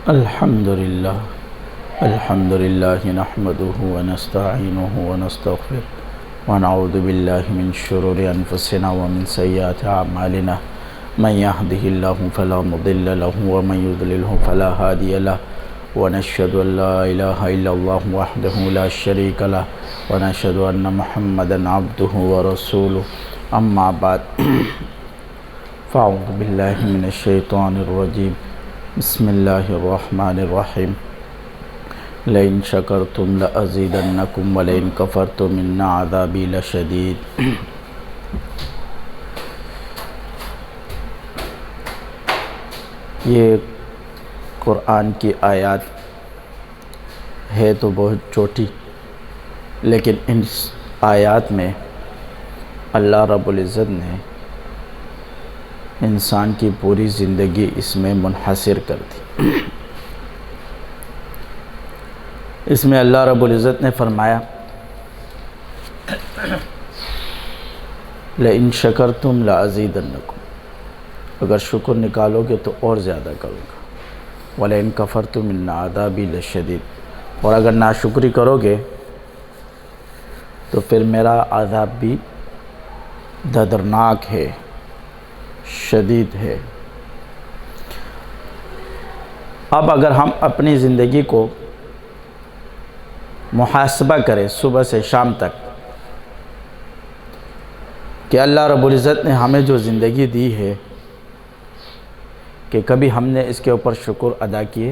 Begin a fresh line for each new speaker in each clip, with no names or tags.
الحمد للہ نحمده ونستعینه ونستغفره ونعوذ باللہ من شرور انفسنا ومن سیئات اعمالنا من يهده الله فلا مضل له ومن يضلله فلا هادي له ونشهد ان لا اله الا الله وحده لا شريك له ونشهد ان محمدا عبده ورسوله اما بعد فاعوذ باللہ من الشیطان الرجیم بسم اللہ الرحمن الرحیم لئن شکرتم لأزیدنکم ولئن کفرتم ان عذابی لشدید۔ یہ قرآن کی آیات ہے تو بہت چھوٹی، لیکن ان آیات میں اللہ رب العزت نے انسان کی پوری زندگی اس میں منحصر کر دی۔ اس میں اللہ رب العزت نے فرمایا لئن شکرتم لأزیدنکم، اگر شکر نکالو گے تو اور زیادہ کروں گا، ولئن کفرتم ان عذابی لشدید، اور اگر ناشکری کرو گے تو پھر میرا عذاب بھی دردناک ہے، شدید ہے۔ اب اگر ہم اپنی زندگی کو محاسبہ کریں صبح سے شام تک کہ اللہ رب العزت نے ہمیں جو زندگی دی ہے کہ کبھی ہم نے اس کے اوپر شکر ادا کیے؟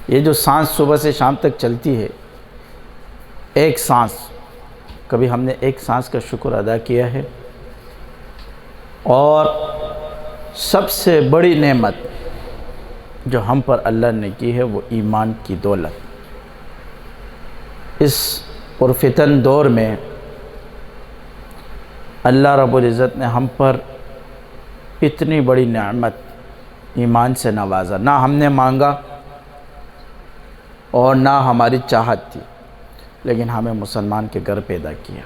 یہ جو سانس صبح سے شام تک چلتی ہے، ایک سانس، کبھی ہم نے ایک سانس کا شکر ادا کیا ہے؟ اور سب سے بڑی نعمت جو ہم پر اللہ نے کی ہے وہ ایمان کی دولت۔ اس پرفتن دور میں اللہ رب العزت نے ہم پر اتنی بڑی نعمت ایمان سے نوازا، نہ ہم نے مانگا اور نہ ہماری چاہت تھی، لیکن ہمیں مسلمان کے گھر پیدا کیا۔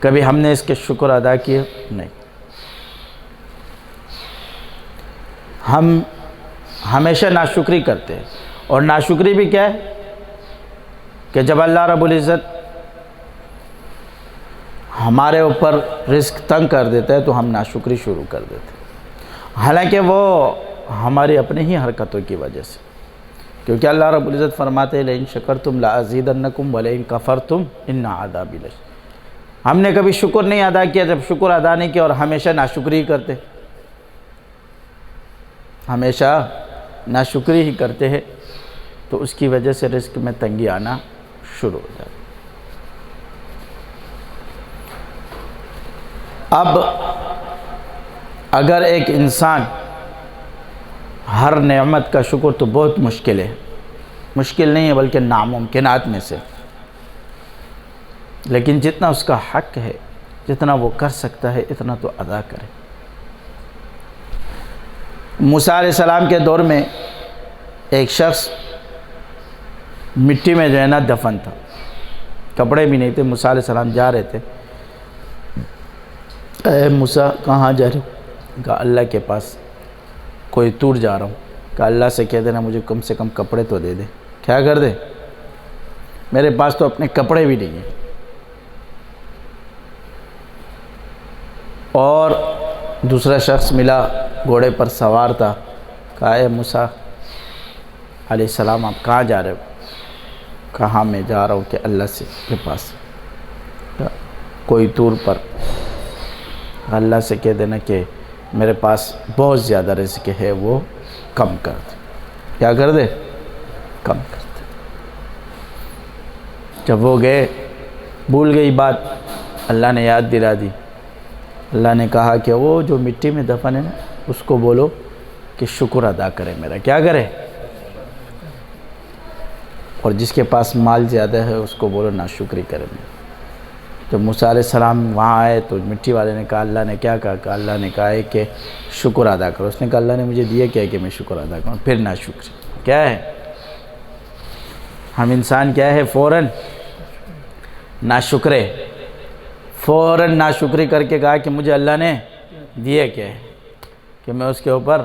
کبھی ہم نے اس کے شکر ادا کیے؟ نہیں۔ ہم ہمیشہ ناشکری کرتے ہیں، اور ناشکری بھی کیا ہے کہ جب اللہ رب العزت ہمارے اوپر رزق تنگ کر دیتا ہے تو ہم ناشکری شروع کر دیتے ہیں، حالانکہ وہ ہماری اپنی ہی حرکتوں کی وجہ سے، کیونکہ اللہ رب العزت فرماتے ہیں لئن شکرتم لأزیدنکم ولئن کفرتم ان عذابی لشدید۔ ہم نے کبھی شکر نہیں ادا کیا، جب شکر ادا نہیں کیا اور ہمیشہ ناشکری کرتے، ہمیشہ ناشکری ہی کرتے ہیں، تو اس کی وجہ سے رزق میں تنگی آنا شروع ہو جاتی۔ اب اگر ایک انسان ہر نعمت کا شکر، تو بہت مشکل ہے، مشکل نہیں ہے بلکہ ناممکنات میں سے، لیکن جتنا اس کا حق ہے، جتنا وہ کر سکتا ہے، اتنا تو ادا کرے۔ موسیٰ علیہ السلام کے دور میں ایک شخص مٹی میں جو ہے نا دفن تھا، کپڑے بھی نہیں تھے۔ موسیٰ علیہ السلام جا رہے تھے، اے موسیٰ کہاں جا رہے ہو؟ کہا اللہ کے پاس، کوئی دور جا رہا ہوں۔ کہا اللہ سے کہہ دینا مجھے کم سے کم کپڑے تو دے دے۔ کیا کر دے؟ میرے پاس تو اپنے کپڑے بھی نہیں ہیں۔ اور دوسرا شخص ملا، گھوڑے پر سوار تھا۔ کہا اے موسیٰ علیہ السلام آپ کہاں جا رہے ہو؟ کہاں میں جا رہا ہوں کہ اللہ سے کے پاس، کوئی طور پر، اللہ سے کہہ دینا کہ میرے پاس بہت زیادہ رزق ہے، وہ کم کر دے۔ کیا کر دے؟ کم کر دے۔ جب وہ گئے، بھول گئی بات، اللہ نے یاد دلا دی۔ اللہ نے کہا کہ وہ جو مٹی میں دفن ہے نا، اس کو بولو کہ شکر ادا کرے میرا۔ کیا کرے؟ اور جس کے پاس مال زیادہ ہے اس کو بولو ناشکری کرے میرا۔ جب موسیٰ علیہ السلام وہاں آئے تو مٹی والے نے کہا اللہ نے کیا کہا؟ کہ اللہ نے کہا ہے کہ شکر ادا کرو۔ اس نے کہا اللہ نے مجھے دیا کیا ہے کہ میں شکر ادا کروں؟ پھر ناشکری کیا ہے؟ ہم انسان کیا ہے؟ فوراً ناشکرے، فوراً ناشکری کر کے کہا کہ مجھے اللہ نے دیا کیا ہے کہ میں اس کے اوپر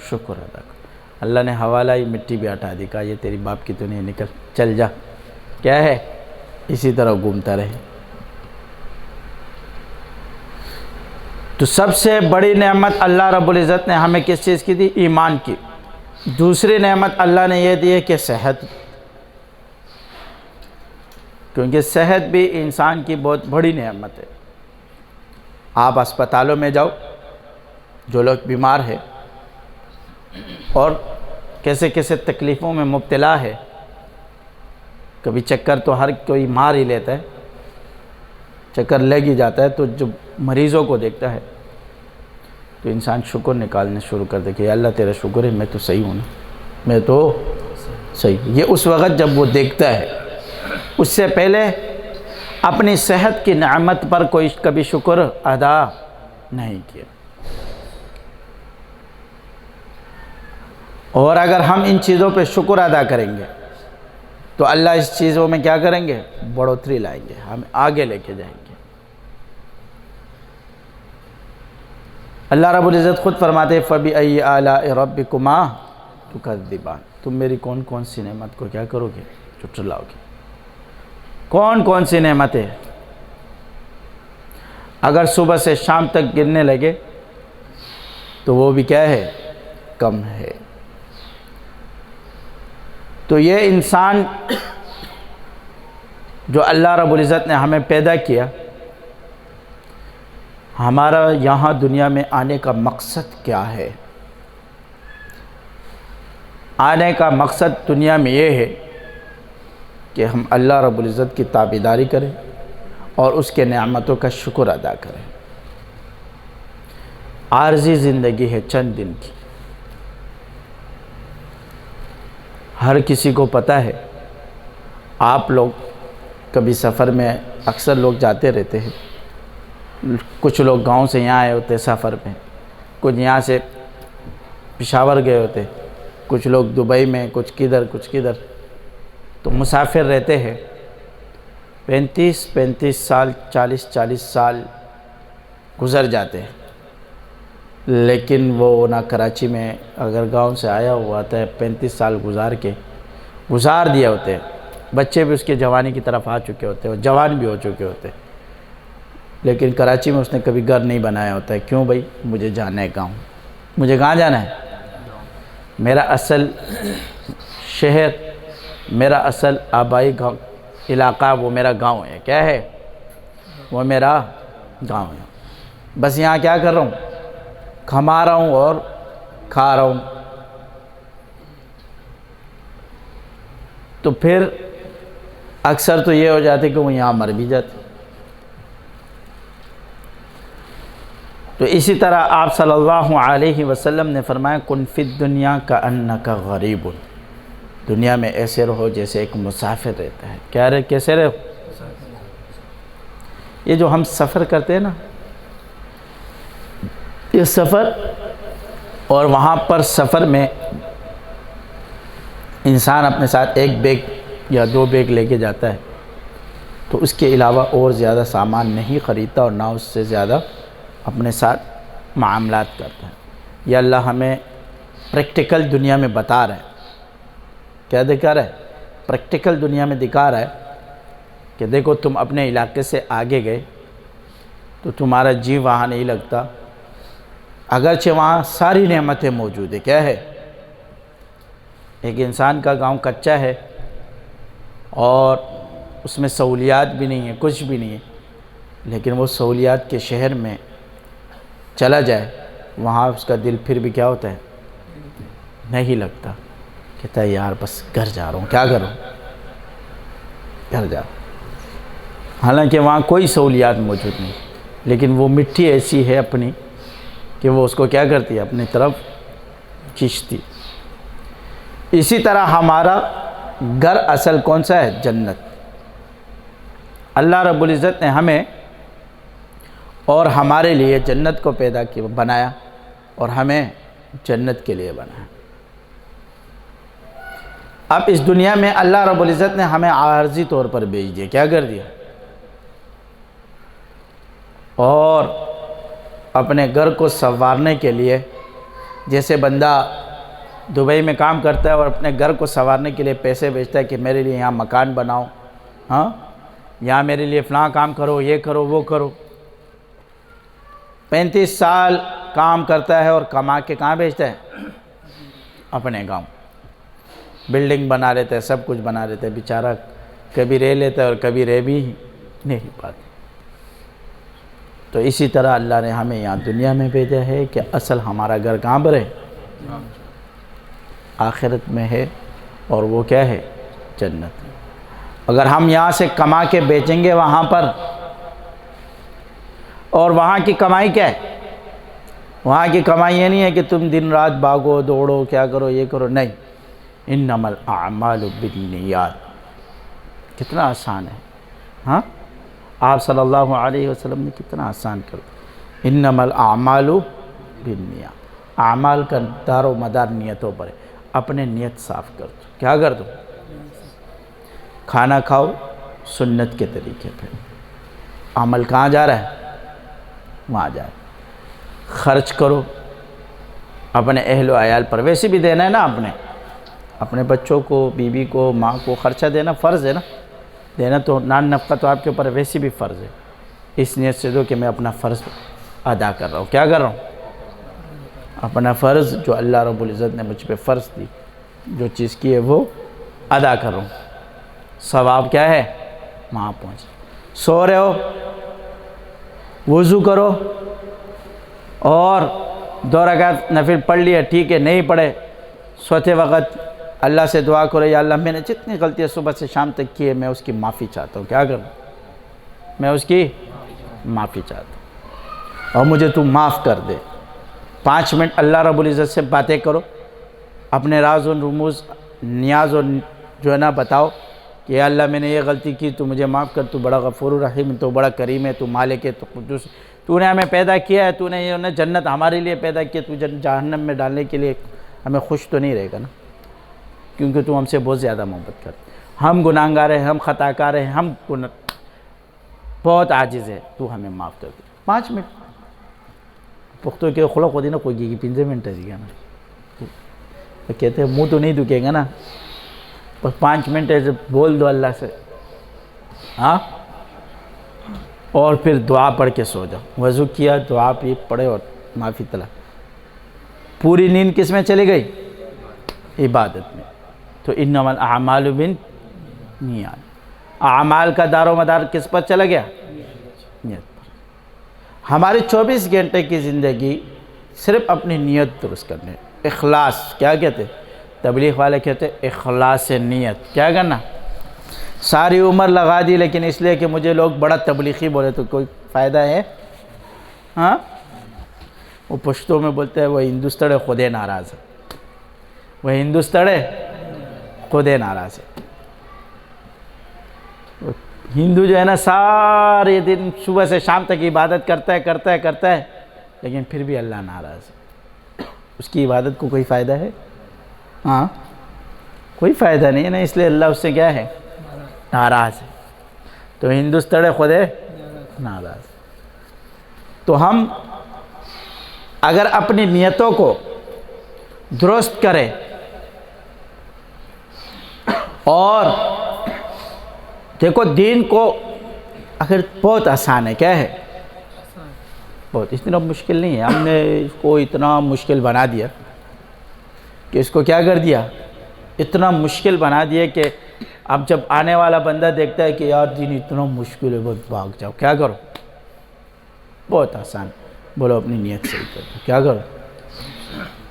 شکر ادا کروں۔ اللہ نے حوالہ ہی مٹی بھی ہٹا دی، کہا یہ تیری باپ کی تو نہیں، نکل چل جا، کیا ہے اسی طرح گھومتا رہے۔ تو سب سے بڑی نعمت اللہ رب العزت نے ہمیں کس چیز کی دی؟ ایمان کی۔ دوسری نعمت اللہ نے یہ دی ہے کہ صحت، کیونکہ صحت بھی انسان کی بہت بڑی نعمت ہے۔ آپ اسپتالوں میں جاؤ، جو لوگ بیمار ہے اور کیسے کیسے تکلیفوں میں مبتلا ہے، کبھی چکر تو ہر کوئی مار ہی لیتا ہے، چکر لگ ہی جاتا ہے، تو جب مریضوں کو دیکھتا ہے تو انسان شکر نکالنے شروع کر دے کہ اللہ تیرا شکر ہے، میں تو صحیح ہوں نا، میں تو صحیح ہوں۔ یہ اس وقت جب وہ دیکھتا ہے، اس سے پہلے اپنی صحت کی نعمت پر کوئی کبھی شکر ادا نہیں کیا۔ اور اگر ہم ان چیزوں پہ شکر ادا کریں گے تو اللہ اس چیزوں میں کیا کریں گے؟ بڑھوتری لائیں گے، ہم آگے لے کے جائیں گے۔ اللہ رب العزت خود فرماتے فَبِأَيِّ آلَاءِ رَبِّكُمَا تُكَذِّبَانِ، تم میری کون کون سی نعمت کو کیا کرو گے؟ جھٹلاؤ گے۔ کون کون سی نعمتیں اگر صبح سے شام تک گرنے لگے تو وہ بھی کیا ہے؟ کم ہے۔ تو یہ انسان جو اللہ رب العزت نے ہمیں پیدا کیا، ہمارا یہاں دنیا میں آنے کا مقصد کیا ہے؟ آنے کا مقصد دنیا میں یہ ہے کہ ہم اللہ رب العزت کی تابعداری کریں اور اس کے نعمتوں کا شکر ادا کریں۔ عارضی زندگی ہے چند دن کی، ہر کسی کو پتہ ہے۔ آپ لوگ کبھی سفر میں اکثر لوگ جاتے رہتے ہیں، کچھ لوگ گاؤں سے یہاں آئے ہوتے سفر میں، کچھ یہاں سے پشاور گئے ہوتے، کچھ لوگ دبئی میں، کچھ کدھر، تو مسافر رہتے ہیں 35 سال، 40 سال گزر جاتے ہیں، لیکن وہ نہ کراچی میں اگر گاؤں سے آیا ہوا آتا ہے 35 سال گزار دیا ہوتے ہیں، بچے بھی اس کے جوانی کی طرف آ چکے ہوتے ہیں، جوان بھی ہو چکے ہوتے ہیں، لیکن کراچی میں اس نے کبھی گھر نہیں بنایا ہوتا ہے۔ کیوں بھائی؟ مجھے جانا ہے گاؤں۔ مجھے کہاں جانا ہے؟ میرا اصل شہر، میرا اصل آبائی علاقہ وہ میرا گاؤں ہے۔ کیا ہے؟ وہ میرا گاؤں ہے۔ بس یہاں کیا کر رہا ہوں؟ کھما رہا ہوں اور کھا رہا ہوں۔ تو پھر اکثر تو یہ ہو جاتے کہ وہ یہاں مر بھی جاتے۔ تو اسی طرح آپ صلی اللہ علیہ وسلم نے فرمایا کن فی الدنیا کأنک غریب، دنیا میں ایسے رہو جیسے ایک مسافر رہتا ہے۔ کیا رہے؟ کیسے رہو؟ یہ جو ہم سفر کرتے ہیں نا، یہ سفر اور وہاں پر سفر میں انسان اپنے ساتھ ایک بیگ یا 2 بیگ لے کے جاتا ہے، تو اس کے علاوہ اور زیادہ سامان نہیں خریدتا اور نہ اس سے زیادہ اپنے ساتھ معاملات کرتا ہے۔ یہ اللہ ہمیں پریکٹیکل دنیا میں بتا رہا ہے۔ کیا دکھا رہا ہے؟ پریکٹیکل دنیا میں دکھا رہا ہے کہ دیکھو تم اپنے علاقے سے آگے گئے تو تمہارا جی وہاں نہیں لگتا، اگرچہ وہاں ساری نعمتیں موجود ہیں۔ کیا ہے؟ ایک انسان کا گاؤں کچا ہے اور اس میں سہولیات بھی نہیں ہے، کچھ بھی نہیں ہے، لیکن وہ سہولیات کے شہر میں چلا جائے، وہاں اس کا دل پھر بھی کیا ہوتا ہے؟ نہیں لگتا، کہتا ہے یار بس گھر جا رہا ہوں، کیا کروں؟ گھر جا رہا ہوں۔ حالانکہ وہاں کوئی سہولیات موجود نہیں، لیکن وہ مٹی ایسی ہے اپنی کہ وہ اس کو کیا کرتی ہے؟ اپنی طرف کھینچتی۔ اسی طرح ہمارا گھر اصل کون سا ہے؟ جنت۔ اللہ رب العزت نے ہمیں اور ہمارے لیے جنت کو پیدا کیا، بنایا اور ہمیں جنت کے لیے بنایا۔ اب اس دنیا میں اللہ رب العزت نے ہمیں عارضی طور پر بھیج دیا۔ کیا کر دیا؟ اور اپنے گھر کو سنوارنے کے لیے، جیسے بندہ دبئی میں کام کرتا ہے اور اپنے گھر کو سنوارنے کے لیے پیسے بھیجتا ہے کہ میرے لیے یہاں مکان بناؤ، ہاں یہاں میرے لیے فلاں کام کرو، یہ کرو وہ کرو۔ 35 سال کام کرتا ہے اور کما کے کہاں بھیجتا ہے؟ اپنے گاؤں۔ بلڈنگ بنا لیتا ہے، سب کچھ بنا لیتا ہے، بیچارہ کبھی رہ لیتا ہے اور کبھی رہ بھی نہیں پاتا۔ تو اسی طرح اللہ نے ہمیں یہاں دنیا میں بھیجا ہے کہ اصل ہمارا گھر کہاں پر ہے؟ آخرت میں ہے، اور وہ کیا ہے؟ جنت۔ اگر ہم یہاں سے کما کے بیچیں گے وہاں پر، اور وہاں کی کمائی کیا ہے؟ وہاں کی کمائی یہ نہیں ہے کہ تم دن رات بھاگو دوڑو، کیا کرو یہ کرو، نہیں۔ انما الاعمال بالنیات، کتنا آسان ہے، ہاں آپ صلی اللہ علیہ وسلم نے کتنا آسان کر دیا۔ انما الاعمال بالنیات، اعمال کا دار و مدار نیتوں پر ہے۔ اپنے نیت صاف کر دو، کیا کر دو؟ کھانا کھاؤ سنت کے طریقے پہ، عمل کہاں جا رہا ہے؟ وہاں جا رہا ہے۔ خرچ کرو اپنے اہل و عیال پر، ویسے بھی دینا ہے نا، اپنے بچوں کو، بیوی کو، ماں کو خرچہ دینا فرض ہے نا، دینا تو نان نفقہ تو آپ کے اوپر ویسے بھی فرض ہے۔ اس نیت سے دو کہ میں اپنا فرض ادا کر رہا ہوں، کیا کر رہا ہوں؟ اپنا فرض جو اللہ رب العزت نے مجھ پہ فرض دی، جو چیز کی ہے وہ ادا کر رہا ہوں۔ ثواب کیا ہے؟ وہاں پہنچ۔ سو رہے ہو، وضو کرو اور 2 رکعت نفل پڑھ لیا، ٹھیک ہے، نہیں پڑھے سوتے وقت اللہ سے دعا کرو، یا اللہ میں نے جتنی غلطیاں صبح سے شام تک کی ہے میں اس کی معافی چاہتا ہوں، کیا کروں؟ میں اس کی معافی چاہتا ہوں اور مجھے تو معاف کر دے۔ 5 منٹ اللہ رب العزت سے باتیں کرو، اپنے راز و رموز، نیاز و جو ہے نا بتاؤ کہ یا اللہ میں نے یہ غلطی کی، تو مجھے معاف کر، تو بڑا غفور الرحیم، تو بڑا کریم ہے، تو مالک ہے، تو قدوس، تو نے ہمیں پیدا کیا ہے، تو نے یہ جنت ہمارے لیے پیدا کیا، تو جہنم میں ڈالنے کے لیے ہمیں خوش تو نہیں رہے گا نا، کیونکہ تو ہم سے بہت زیادہ محبت کرتے۔ ہم گناہگار ہیں، ہم خطا کار ہیں، ہم بہت عاجز ہے، تو ہمیں معاف کر دے۔ 5 منٹ پختوں کے خلق ہوتی نا، کوئی کی 15 منٹ ہے نا، کہتے ہیں منہ تو نہیں دکھے گا نا، بس 5 منٹ ایسے بول دو اللہ سے، ہاں، اور پھر دعا پڑھ کے سو جاؤ۔ وضو کیا، دعا بھی پڑھے اور معافی طلب۔ پوری نیند کس میں چلی گئی؟ عبادت میں۔ تو انما الاعمال بالنیات، اعمال کا دار و مدار کس پر چلا گیا؟ نیت پر۔ ہماری 24 گھنٹے کی زندگی صرف اپنی نیت درست کرنے، اخلاص، کیا کہتے ہیں تبلیغ والے کہتے ہیں اخلاص نیت، کیا کرنا؟ ساری عمر لگا دی لیکن اس لیے کہ مجھے لوگ بڑا تبلیغی بولے تو کوئی فائدہ ہے؟ ہاں، وہ پشتوں میں بولتے ہیں وہ ہندوستڑے خودے ناراض ہے، وہ ہندوستڑے خودے ناراض ہے۔ ہندو جو ہے نا سارے دن صبح سے شام تک عبادت کرتا ہے لیکن پھر بھی اللہ ناراض ہے، اس کی عبادت کو کوئی فائدہ ہے؟ ہاں، کوئی فائدہ نہیں ہے نا، اس لیے اللہ اس سے کیا ہے؟ ناراض ہے۔ تو ہندوستڑے خودے ناراض۔ تو ہم اگر اپنی نیتوں کو درست کریں اور دیکھو دین کو اگر بہت آسان ہے، کیا ہے؟ بہت، اتنا مشکل نہیں ہے، ہم نے اس کو اتنا مشکل بنا دیا کہ اس کو کیا کر دیا؟ اتنا مشکل بنا دیا کہ اب جب آنے والا بندہ دیکھتا ہے کہ یار دین اتنا مشکل ہے، بہت بھاگ جاؤ، کیا کرو؟ بہت آسان، بولو اپنی نیت صحیح کر دو، کیا کرو؟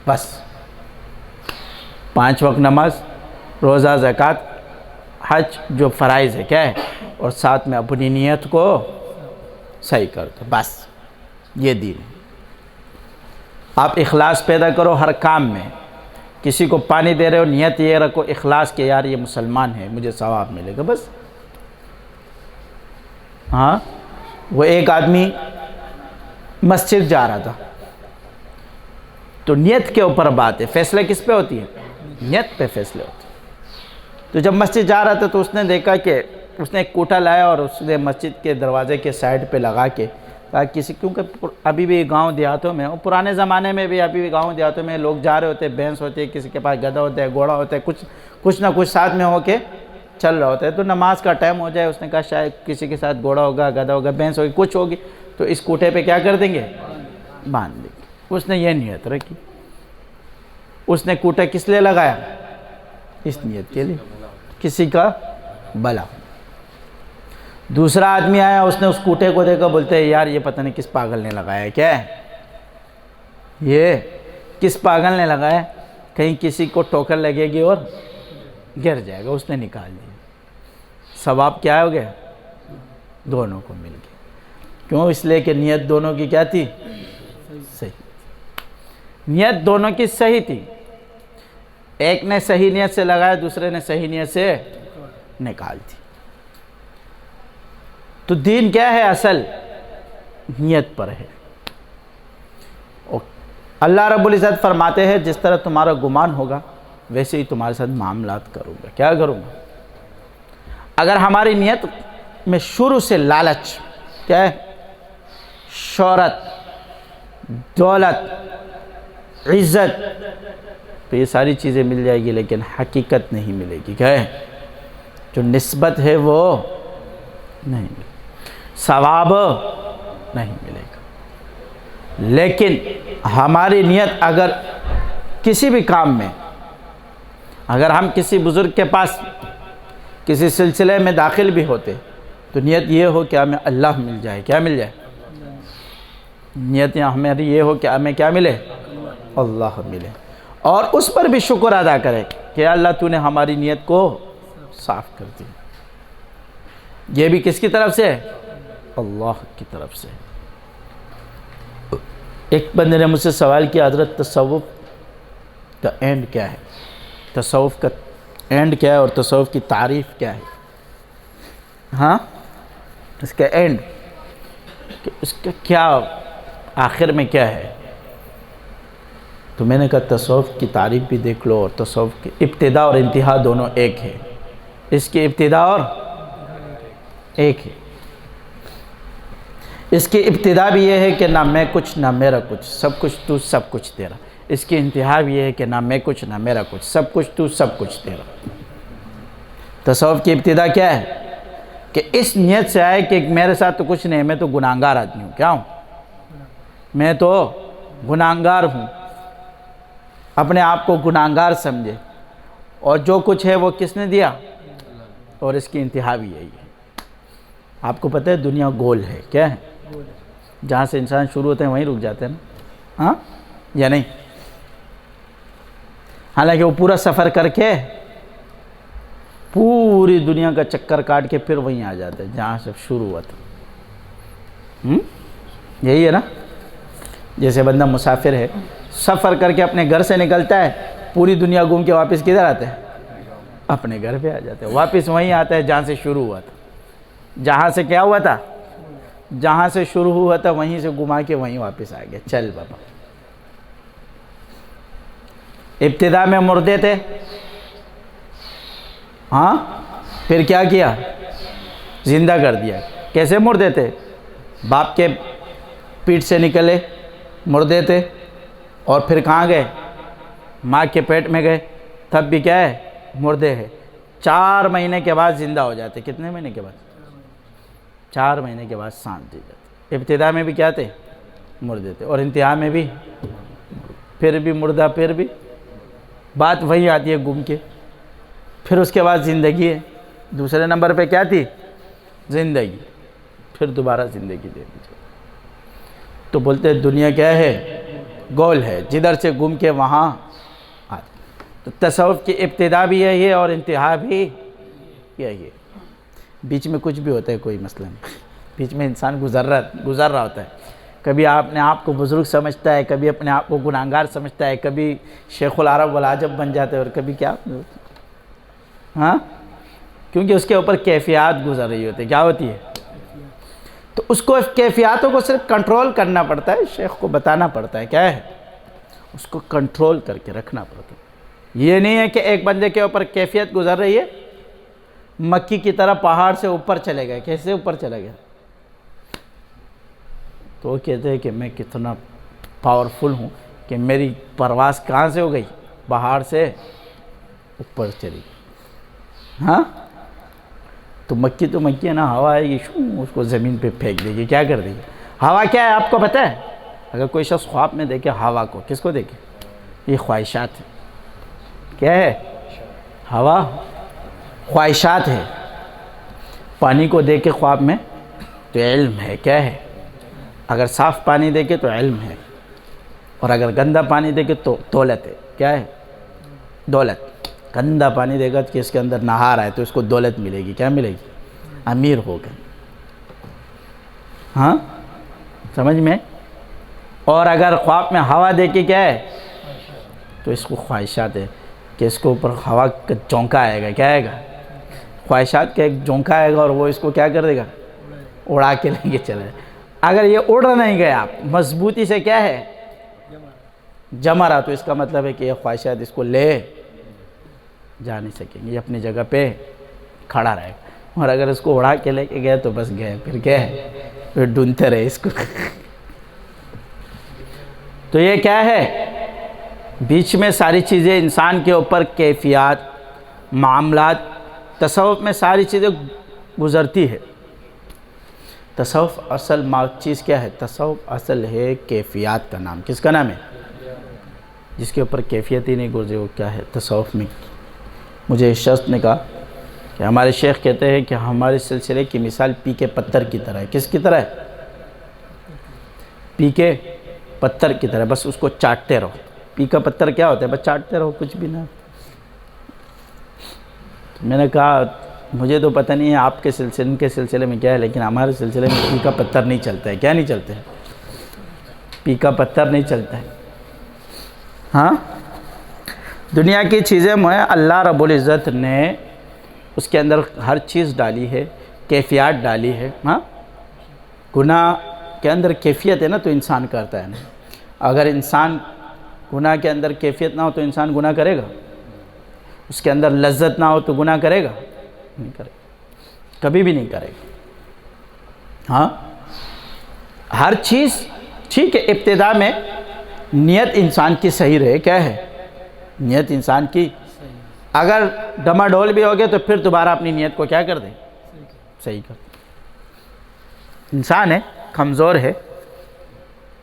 بس 5 وقت نماز، روزہ، زکوٰۃ، حج جو فرائض ہے، کیا ہے؟ اور ساتھ میں اپنی نیت کو صحیح کر دو، بس یہ دین ہے۔ آپ اخلاص پیدا کرو ہر کام میں، کسی کو پانی دے رہے ہو نیت یہ رکھو اخلاص کہ یار یہ مسلمان ہے مجھے ثواب ملے گا، بس۔ ہاں، وہ ایک آدمی مسجد جا رہا تھا تو نیت کے اوپر بات ہے، فیصلہ کس پہ ہوتی ہے؟ نیت پہ فیصلے ہوتے ہیں۔ تو جب مسجد جا رہا تھا تو اس نے دیکھا کہ اس نے ایک کوٹا لایا اور اس نے مسجد کے دروازے کے سائڈ پہ لگا کے کسی کیونکہ ابھی بھی گاؤں دیہاتوں میں، پرانے زمانے میں بھی ابھی بھی گاؤں دیہاتوں میں لوگ جا رہے ہوتے ہیں، بھینس ہوتی ہے، کسی کے پاس گدھا ہوتا ہے، گھوڑا ہوتا ہے، کچھ نہ کچھ ساتھ میں ہو کے چل رہا ہوتا ہے، تو نماز کا ٹائم ہو جائے، اس نے کہا شاید کسی کے ساتھ گھوڑا ہوگا، گدھا ہوگا، بھینس ہوگی، کچھ ہوگی، تو اس کوٹے پہ کیا کر دیں گے؟ باندھ دیں گے۔ اس نے یہ نیت رکھی، اس نے کوٹا کس لیے لگایا؟ اس نیت کے لیے، کسی کا بھلا۔ دوسرا آدمی آیا، اس نے اس کوٹے کو دیکھا، بولتے ہیں یار یہ پتہ نہیں کس پاگل نے لگایا ہے، کیا ہے یہ، کس پاگل نے لگایا، کہیں کسی کو ٹھوکر لگے گی اور گر جائے گا، اس نے نکال دیا۔ ثواب کیا ہو گیا؟ دونوں کو مل گیا۔ کیوں؟ اس لیے کہ نیت دونوں کی کیا تھی؟ صحیح۔ نیت دونوں کی صحیح تھی، ایک نے صحیح نیت سے لگایا، دوسرے نے صحیح نیت سے نکال دی۔ تو دین کیا ہے؟ اصل نیت پر ہے۔ اللہ رب العزت فرماتے ہیں جس طرح تمہارا گمان ہوگا ویسے ہی تمہارے ساتھ معاملات کروں گا۔ کیا کروں گا؟ اگر ہماری نیت میں شروع سے لالچ، کیا ہے؟ شہرت، دولت، عزت، تو یہ ساری چیزیں مل جائے گی لیکن حقیقت نہیں ملے گی، کیا ہے؟ جو نسبت ہے وہ نہیں ملے گی، ثواب نہیں ملے گا۔ لیکن ہماری نیت اگر کسی بھی کام میں، اگر ہم کسی بزرگ کے پاس کسی سلسلے میں داخل بھی ہوتے تو نیت یہ ہو کہ ہمیں اللہ مل جائے، کیا مل جائے؟ نیت ہماری یہ ہو کہ ہمیں کیا ملے؟ اللہ ملے، اور اس پر بھی شکر ادا کرے کہ اللہ تو نے ہماری نیت کو صاف کر دی۔ یہ بھی کس کی طرف سے؟ اللہ کی طرف سے۔ ایک بندے نے مجھ سے سوال کیا، حضرت تصوف کا اینڈ کیا ہے؟ تصوف کا اینڈ کیا ہے اور تصوف کی تعریف کیا ہے؟ ہاں، اس کا اینڈ، کہ اس کا کیا آخر میں کیا ہے؟ تو میں نے کہا تصوف کی تعریف بھی دیکھ لو اور تصوف کی ابتدا اور انتہا دونوں ایک ہے۔ اس کی ابتدا اور ایک ہے۔ اس کی ابتدا بھی یہ ہے کہ نہ میں کچھ نہ میرا کچھ، سب کچھ تو سب کچھ تیرا۔ اس کی انتہا بھی یہ ہے کہ نہ میں کچھ نہ میرا کچھ، سب کچھ تو سب کچھ تیرا۔ تصوف کی ابتدا کیا ہے؟ کہ اس نیت سے آئے کہ میرے ساتھ تو کچھ نہیں، میں تو گناہگار آدمی ہوں۔ کیا ہوں؟ میں تو گناہگار ہوں۔ اپنے آپ کو گناہگار سمجھے، اور جو کچھ ہے وہ کس نے دیا؟ اور اس کی انتہا بھی یہی ہے۔ آپ کو پتہ ہے دنیا گول ہے، کیا ہے؟ جہاں سے انسان شروع ہوتے ہیں وہیں رک جاتے ہیں نا، ہاں یا نہیں؟ حالانکہ وہ پورا سفر کر کے پوری دنیا کا چکر کاٹ کے پھر وہیں آ جاتے ہیں جہاں سے شروع ہوا تھا۔ یہی ہے نا؟ جیسے بندہ مسافر ہے، سفر کر کے اپنے گھر سے نکلتا ہے، پوری دنیا گھوم کے واپس کدھر آتا ہے؟ اپنے گھر پہ آ جاتے ہیں، واپس وہیں آتا ہے جہاں سے شروع ہوا تھا۔ جہاں سے کیا ہوا تھا؟ جہاں سے شروع ہوا تھا وہیں سے گھما کے وہیں واپس آ گیا۔ چل بابا، ابتدا میں مردے تھے، ہاں، پھر کیا کیا؟ زندہ کر دیا۔ کیسے مردے تھے؟ باپ کے پیٹ سے نکلے، مردے تھے، اور پھر کہاں گئے؟ ماں کے پیٹ میں گئے، تب بھی کیا ہے؟ مردے ہیں۔ 4 مہینے کے بعد زندہ ہو جاتے۔ کتنے مہینے کے بعد؟ 4 مہینے کے بعد سانس دی جاتی۔ ابتدا میں بھی کیا تھے؟ مردے تھے، اور انتہا میں بھی پھر بھی مردہ، پھر بھی بات وہی آتی ہے گھوم کے۔ پھر اس کے بعد زندگی ہے، دوسرے نمبر پہ کیا تھی؟ زندگی، پھر دوبارہ زندگی دے دی۔ تو بولتے ہیں دنیا کیا ہے؟ گول ہے، جدھر سے گھوم کے وہاں آتے۔ تو تصوف کی ابتدا بھی یہی ہے اور انتہا بھی یہی ہے۔ بیچ میں کچھ بھی ہوتا ہے کوئی مسئلہ نہیں، بیچ میں انسان گزر رہا ہوتا ہے۔ کبھی اپنے آپ کو بزرگ سمجھتا ہے، کبھی اپنے آپ کو گناہگار سمجھتا ہے، کبھی شیخ العرب والعجب بن جاتا ہے، اور کبھی کیا، ہاں، کیونکہ اس کے اوپر کیفیات گزر رہی ہوتی ہے۔ کیا ہوتی ہے؟ تو اس کو کیفیاتوں کو صرف کنٹرول کرنا پڑتا ہے، شیخ کو بتانا پڑتا ہے، کیا ہے؟ اس کو کنٹرول کر کے رکھنا پڑتا ہے۔ یہ نہیں ہے کہ ایک بندے کے اوپر کیفیت گزر رہی ہے، مکی کی طرح پہاڑ سے اوپر چلے گئے۔ کیسے اوپر چلے گئے؟ تو وہ کہتے ہیں کہ میں کتنا پاورفل ہوں کہ میری پرواز کہاں سے ہو گئی؟ پہاڑ سے اوپر چلی. ہاں تو مکی ہے نا، ہوا آئے گی اس کو زمین پہ پھینک دے گی. کیا کر دے گی؟ ہوا کیا ہے آپ کو پتہ ہے؟ اگر کوئی شخص خواب میں دیکھے ہوا کو، کس کو دیکھے؟ یہ خواہشات ہے. کیا ہے؟ ہوا خواہشات ہے. پانی کو دیکھے خواب میں تو علم ہے. کیا ہے؟ اگر صاف پانی دیکھے تو علم ہے، اور اگر گندا پانی دیکھے تو دولت ہے. کیا ہے؟ دولت. گندا پانی دیکھا کہ اس کے اندر نہا رہا ہے تو اس کو دولت ملے گی. کیا ملے گی؟ امیر ہو گئے. ہاں سمجھ میں؟ اور اگر خواب میں ہوا دیکھے کیا ہے تو اس کو خواہشات ہے کہ اس کو اوپر ہوا کا جھونکا آئے گا. کیا آئے گا؟ خواہشات کا ایک جھونکا آئے گا اور وہ اس کو کیا کر دے گا؟ اڑا کے لیں گے چلے. اگر یہ اڑ نہیں گیا آپ مضبوطی سے کیا ہے جمع رہا، تو اس کا مطلب ہے کہ یہ خواہشات اس کو لے جا نہیں سکیں گے، یہ اپنی جگہ پہ کھڑا رہے گا. اور اگر اس کو اڑا کے لے کے گئے تو بس گئے. پھر کیا ہے؟ پھر ڈھونڈتے رہے اس کو. تو یہ کیا ہے؟ بیچ میں ساری چیزیں انسان کے اوپر کیفیات، معاملات، تصوف میں ساری چیزیں گزرتی ہے. تصوف اصل چیز کیا ہے؟ تصوف اصل ہے کیفیات کا نام. کس کا نام ہے؟ جس کے اوپر کیفیت ہی نہیں گزرے وہ کیا ہے تصوف میں. مجھے اس شخص نے کہا کہ ہمارے شیخ کہتے ہیں کہ ہمارے سلسلے کی مثال پی کے پتھر کی طرح ہے. کس کی طرح ہے؟ پی کے پتھر کی طرح. بس اس کو چاٹتے رہو. پی کا پتھر کیا ہوتا ہے؟ بس چاٹتے رہو، کچھ بھی نہ. میں نے کہا مجھے تو پتہ نہیں ہے آپ کے سلسلے میں کیا ہے، لیکن ہمارے سلسلے میں پی کا پتھر نہیں چلتا ہے. کیا نہیں چلتا ہے؟ پی کا پتھر نہیں چلتا ہے. ہاں دنیا کی چیزیں میں اللہ رب العزت نے اس کے اندر ہر چیز ڈالی ہے، کیفیات ڈالی ہے. ہاں گناہ کے اندر کیفیت ہے نا تو انسان کرتا ہے نا. اگر انسان گناہ کے اندر کیفیت نہ ہو تو انسان گناہ کرے گا؟ اس کے اندر لذت نہ ہو تو گناہ کرے گا؟ نہیں کرے گا، کبھی بھی نہیں کرے گا. ہاں ہر چیز ٹھیک ہے. ابتدا میں نیت انسان کی صحیح رہے. کیا ہے؟ نیت انسان کی اگر ڈما ڈول بھی ہو گئے تو پھر دوبارہ اپنی نیت کو کیا کر دے؟ صحیح کر دے. انسان ہے، کمزور ہے.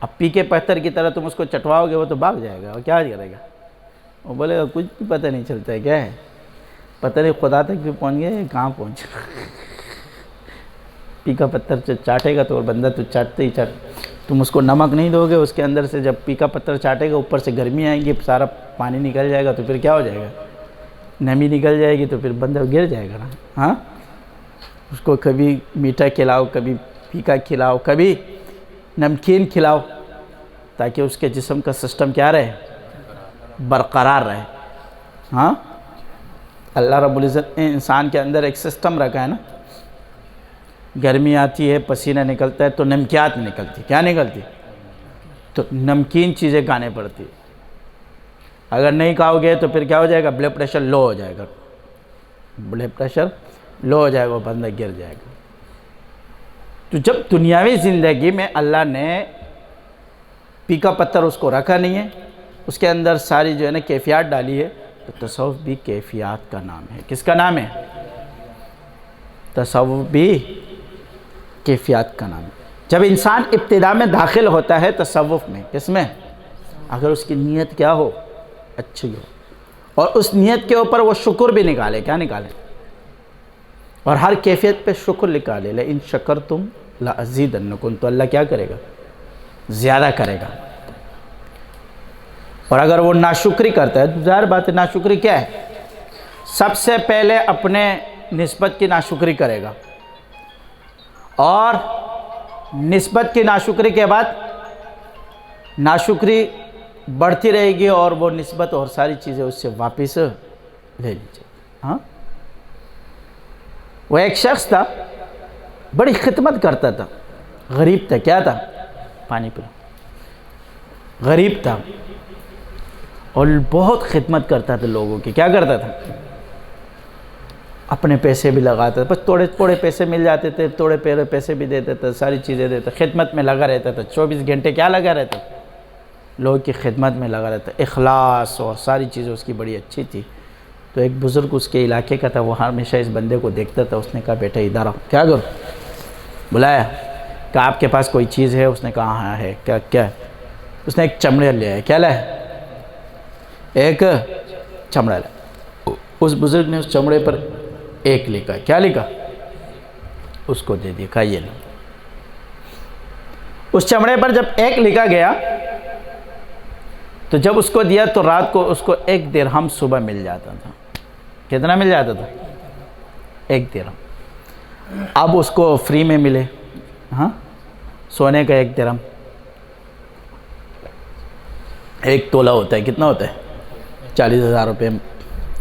اب پی کے پتھر کی طرح تم اس کو چٹواؤ گے وہ تو بھاگ جائے گا. وہ کیا کرے گا؟ وہ بولے گا کچھ بھی پتہ نہیں چلتا ہے. کیا ہے؟ پتہ نہیں خدا تک بھی پہنچ گئے کہاں پہنچ. پی کا پتھر چاٹے گا تو اور بندہ تو چاٹتے ہی چاٹ. تم اس کو نمک نہیں دو گے اس کے اندر سے، جب پی کا پتھر چاٹے گا اوپر سے گرمی آئیں گی، سارا پانی نکل جائے گا تو پھر کیا ہو جائے گا؟ نمی نکل جائے گی تو پھر بندہ گر جائے گا نا. ہاں اس کو کبھی میٹھا کھلاؤ، کبھی پھیکا کھلاؤ، کبھی نمکین کھلاؤ، تاکہ اس کے جسم کا سسٹم کیا رہے؟ برقرار رہے. ہاں اللہ رب العزت نے انسان کے اندر ایک سسٹم رکھا ہے نا. گرمی آتی ہے، پسینہ نکلتا ہے تو نمکیات نکلتی. کیا نکلتی؟ تو نمکین چیزیں کھانے پڑتی. اگر نہیں کھاؤ گے تو پھر کیا ہو جائے گا؟ بلڈ پریشر لو ہو جائے گا. بلڈ پریشر لو ہو جائے گا، بندہ گر جائے گا. تو جب دنیاوی زندگی میں اللہ نے پی کا پتھر اس کو رکھا نہیں ہے، اس کے اندر ساری جو ہے نا کیفیات ڈالی ہے، تو تصوف بھی کیفیات کا نام ہے. کس کا نام ہے؟ تصوف بھی کیفیات کا نام ہے. جب انسان ابتدا میں داخل ہوتا ہے تصوف میں، کس میں؟ اگر اس کی نیت کیا ہو؟ اچھی ہو، اور اس نیت کے اوپر وہ شکر بھی نکالے. کیا نکالے؟ اور ہر کیفیت پہ شکر نکالے. لئن شکرتم لأزیدنکم، تو اللہ کیا کرے گا؟ زیادہ کرے گا. اور اگر وہ ناشکری کرتا ہے تو ظاہر بات ہے ناشکری کیا ہے؟ سب سے پہلے اپنے نسبت کی ناشکری کرے گا، اور نسبت کی ناشکری کے بعد ناشکری بڑھتی رہے گی، اور وہ نسبت اور ساری چیزیں اس سے واپس لے لیجیے. ہاں وہ ایک شخص تھا، بڑی خدمت کرتا تھا، غریب تھا. کیا تھا؟ پانی پلا. غریب تھا اور بہت خدمت کرتا تھا لوگوں کی. کیا کرتا تھا؟ اپنے پیسے بھی لگاتا تھا، بس تھوڑے تھوڑے پیسے مل جاتے تھے، تھوڑے پیسے بھی دیتے تھے، ساری چیزیں دیتے، خدمت میں لگا رہتا تھا، 24 گھنٹے کیا لگا رہتا، لوگوں کی خدمت میں لگا رہتا، اخلاص اور ساری چیزیں اس کی بڑی اچھی تھی۔ تو ایک بزرگ اس کے علاقے کا تھا، وہ ہمیشہ اس بندے کو دیکھتا تھا، اس نے کہا بیٹا ادھر آؤ، کیا کرو، بلایا کہ آپ کے پاس کوئی چیز ہے؟ اس نے کہا ہاں ہے، کیا ہے؟ اس نے ایک چمڑا لیا ہے، کیا لایا؟ ایک چمڑا لایا۔ اس بزرگ نے اس چمڑے پر ایک لکھا، کیا لکھا؟ اس کو دے دیا، کہا یہ لو۔ اس چمڑے پر جب ایک لکھا گیا تو جب اس کو دیا تو رات کو اس کو 1 درہم صبح مل جاتا تھا۔ کتنا مل جاتا تھا؟ 1 درہم۔ اب اس کو فری میں ملے، ہاں، سونے کا 1 درہم 1 تولہ ہوتا ہے، کتنا ہوتا ہے؟ 40,000 روپے،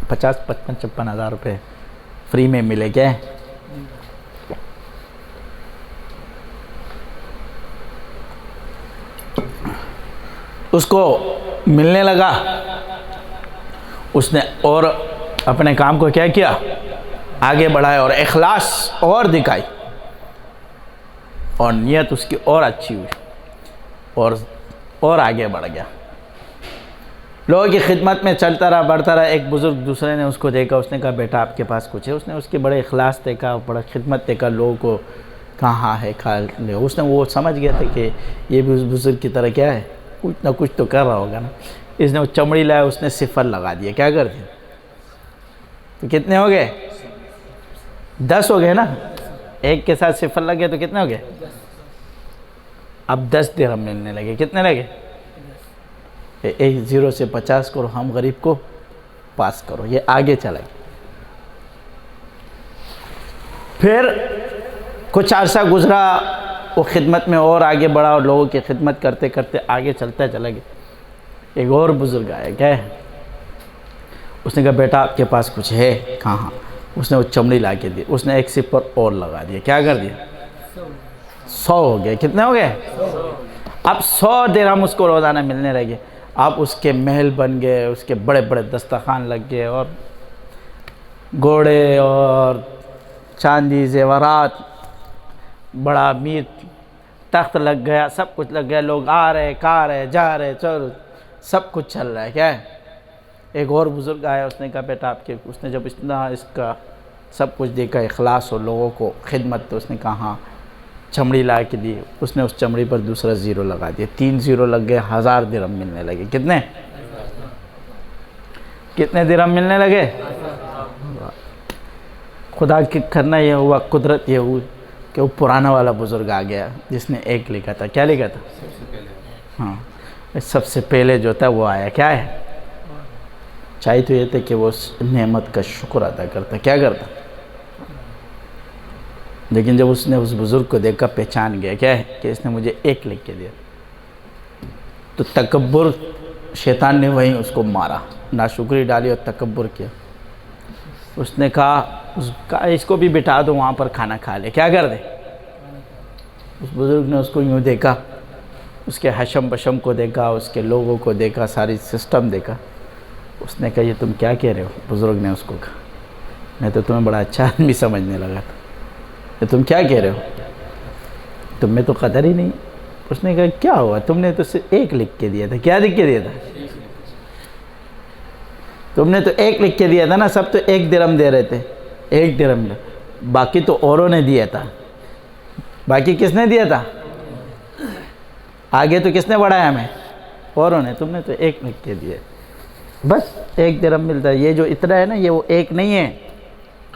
55 ہزار روپے فری میں ملے، کیا ہے؟ اس کو ملنے لگا، اس نے اور اپنے کام کو کیا کیا؟ آگے بڑھایا اور اخلاص اور دکھائی، اور نیت اس کی اور اچھی ہوئی، اور آگے بڑھ گیا، لوگوں کی خدمت میں چلتا رہا، بڑھتا رہا۔ ایک بزرگ دوسرے نے اس کو دیکھا، اس نے کہا بیٹا آپ کے پاس کچھ ہے؟ اس نے اس کے بڑے اخلاص دیکھا، بڑا خدمت دیکھا، لوگوں کو کہاں ہے کھا لے۔ اس نے وہ سمجھ گیا تھا کہ یہ بھی اس بزرگ کی طرح کیا ہے، کچھ نہ کچھ تو کر رہا ہوگا نا۔ اس نے وہ چمڑی لایا، اس نے 0 لگا دیا، کیا کر دیا؟ تو کتنے ہو گئے؟ 10 ہو گئے نا، 1 کے ساتھ 0 لگے تو کتنے ہو گئے؟ اب 10 درہم ملنے لگے، کتنے لگے؟ 1 0 سے 50 کرو، ہم غریب کو پاس کرو، یہ آگے چلا گیا۔ پھر کچھ عرصہ گزرا، وہ خدمت میں اور آگے بڑھا، اور لوگوں کی خدمت کرتے کرتے آگے چلتا چلا گیا۔ ایک اور بزرگ آیا، کیا ہے؟ اس نے کہا بیٹا آپ کے پاس کچھ ہے؟ کہاں؟ اس نے وہ چمڑی لا کے دی، اس نے 1 0 اور لگا دیا، کیا کر دیا؟ 100 ہو گئے، کتنے ہو گئے؟ اب 100 درہم اس کو روزانہ ملنے لگے۔ اب اس کے محل بن گئے، اس کے بڑے بڑے دسترخوان لگ گئے، اور گھوڑے اور چاندی زیورات، بڑا امیر تخت لگ گیا، سب کچھ لگ گیا، لوگ آ رہے کھا رہے جا رہے چل، سب کچھ چل رہا ہے، کیا ہے؟ ایک اور بزرگ آیا، اس نے کہا بیٹا آپ کے، اس نے جب اس کا سب کچھ دیکھا، اخلاص اور لوگوں کو خدمت، تو اس نے کہا ہاں، چمڑی لا کے دی، اس نے اس چمڑی پر دوسرا 0 لگا دیا، 3 0 لگ گئے، 1000 درہم ملنے لگے، کتنے درہم ملنے لگے؟ خدا کی کرنا یہ ہوا، قدرت یہ ہوئی کہ وہ پرانا والا بزرگ آ گیا جس نے 1 لکھا تھا، کیا لکھا تھا؟ ہاں، سب سے پہلے جو تھا وہ آیا، کیا ہے؟ چاہیے تو یہ تھا کہ وہ اس نعمت کا شکر ادا کرتا، کیا کرتا؟ لیکن جب اس نے اس بزرگ کو دیکھا، پہچان گیا، کیا ہے؟ کہ اس نے مجھے 1 لکھ کے دیا، تو تکبر، شیطان نے وہیں اس کو مارا، ناشکری ڈالی اور تکبر کیا۔ اس نے کہا اس کو بھی بٹھا دو وہاں پر، کھانا کھا لے، کیا کر دے؟ اس بزرگ نے اس کو یوں دیکھا، اس کے حشم بشم کو دیکھا، اس کے لوگوں کو دیکھا، ساری سسٹم دیکھا۔ اس نے کہا یہ تم کیا کہہ رہے ہو؟ بزرگ نے اس کو کہا میں تو تمہیں بڑا اچھا آدمی سمجھنے لگا تھا، یہ تم کیا کہہ رہے ہو؟ تم میں تو قدر ہی نہیں۔ اس نے کہا کیا ہوا؟ تم نے تو صرف 1 لکھ کے دیا تھا، کیا لکھ کے دیا تھا؟ تم نے تو 1 لکھ کے دیا تھا نا، سب تو 1 درہم دے رہے تھے، 1 درہم، باقی تو اوروں نے دیا تھا۔ باقی کس نے دیا تھا؟ آگے تو کس نے بڑھایا ہمیں؟ اوروں نے۔ تم نے تو 1 لکھ کے دیا، بس 1 درہم ملتا ہے۔ یہ جو اتنا ہے نا، یہ وہ 1 نہیں ہے،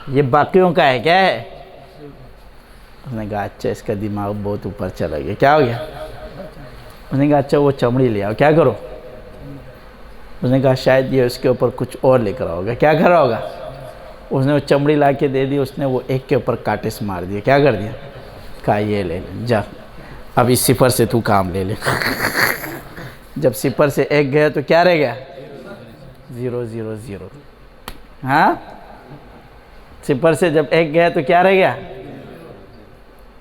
یہ باقیوں کا ہے، کیا ہے؟ اس نے کہا اچھا، اس کا دماغ بہت اوپر چلا گیا، کیا ہو گیا؟ اس نے کہا اچھا وہ چمڑی لے آؤ، کیا کرو؟ اس نے کہا شاید یہ اس کے اوپر کچھ اور لکھ رہا ہوگا، کیا کر رہا ہوگا؟ اس نے وہ چمڑی لا کے دے دی، اس نے وہ 1 کے اوپر کانٹے سے مار دیا، کیا کر دیا؟ کہا یہ لے جا، اب اس 0 سے تو کام لے لے۔ جب 0 سے 1 گیا تو کیا رہ گیا؟ 0 0 0۔ ہاں، 0 سے جب 1 گیا تو کیا رہ گیا؟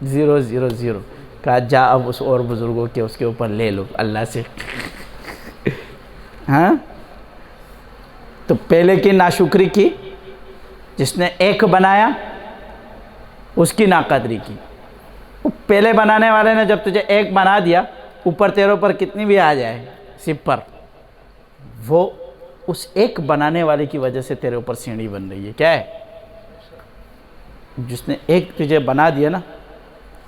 0 0 0۔ کہا جا اب اس اور بزرگوں کے اس کے اوپر لے لو اللہ سے۔ ہاں، تو پہلے کی ناشکری کی، جس نے ایک بنایا اس کی ناقدری کی. پہلے بنانے والے نے جب تجھے ایک بنا دیا، اوپر تیرے اوپر کتنی بھی آ جائے سپر، وہ اس ایک بنانے والے کی وجہ سے تیرے اوپر سیڑھی بن رہی ہے. کیا ہے؟ جس نے ایک تجھے بنا دیا نا،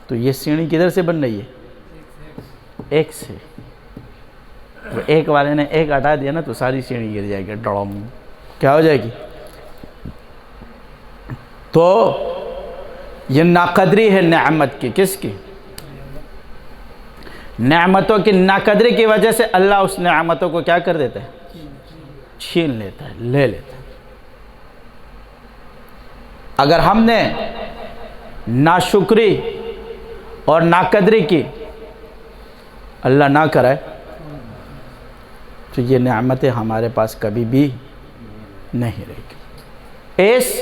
تو یہ سیڑھی کدھر سے بن رہی ہے؟ ایک سے. وہ ایک والے نے ایک ہٹا دیا نا تو ساری سیڑھی گر جائے گی، ڈڑم. کیا ہو جائے گی؟ تو یہ ناقدری ہے نعمت کی. کس کی؟ نعمتوں کی ناقدری کی وجہ سے اللہ اس نعمتوں کو کیا کر دیتا ہے؟ چھین لیتا ہے، لے لیتا ہے. اگر ہم نے ناشکری اور ناقدری کی، اللہ نہ کرے، تو یہ نعمتیں ہمارے پاس کبھی بھی نہیں رہے گی. اس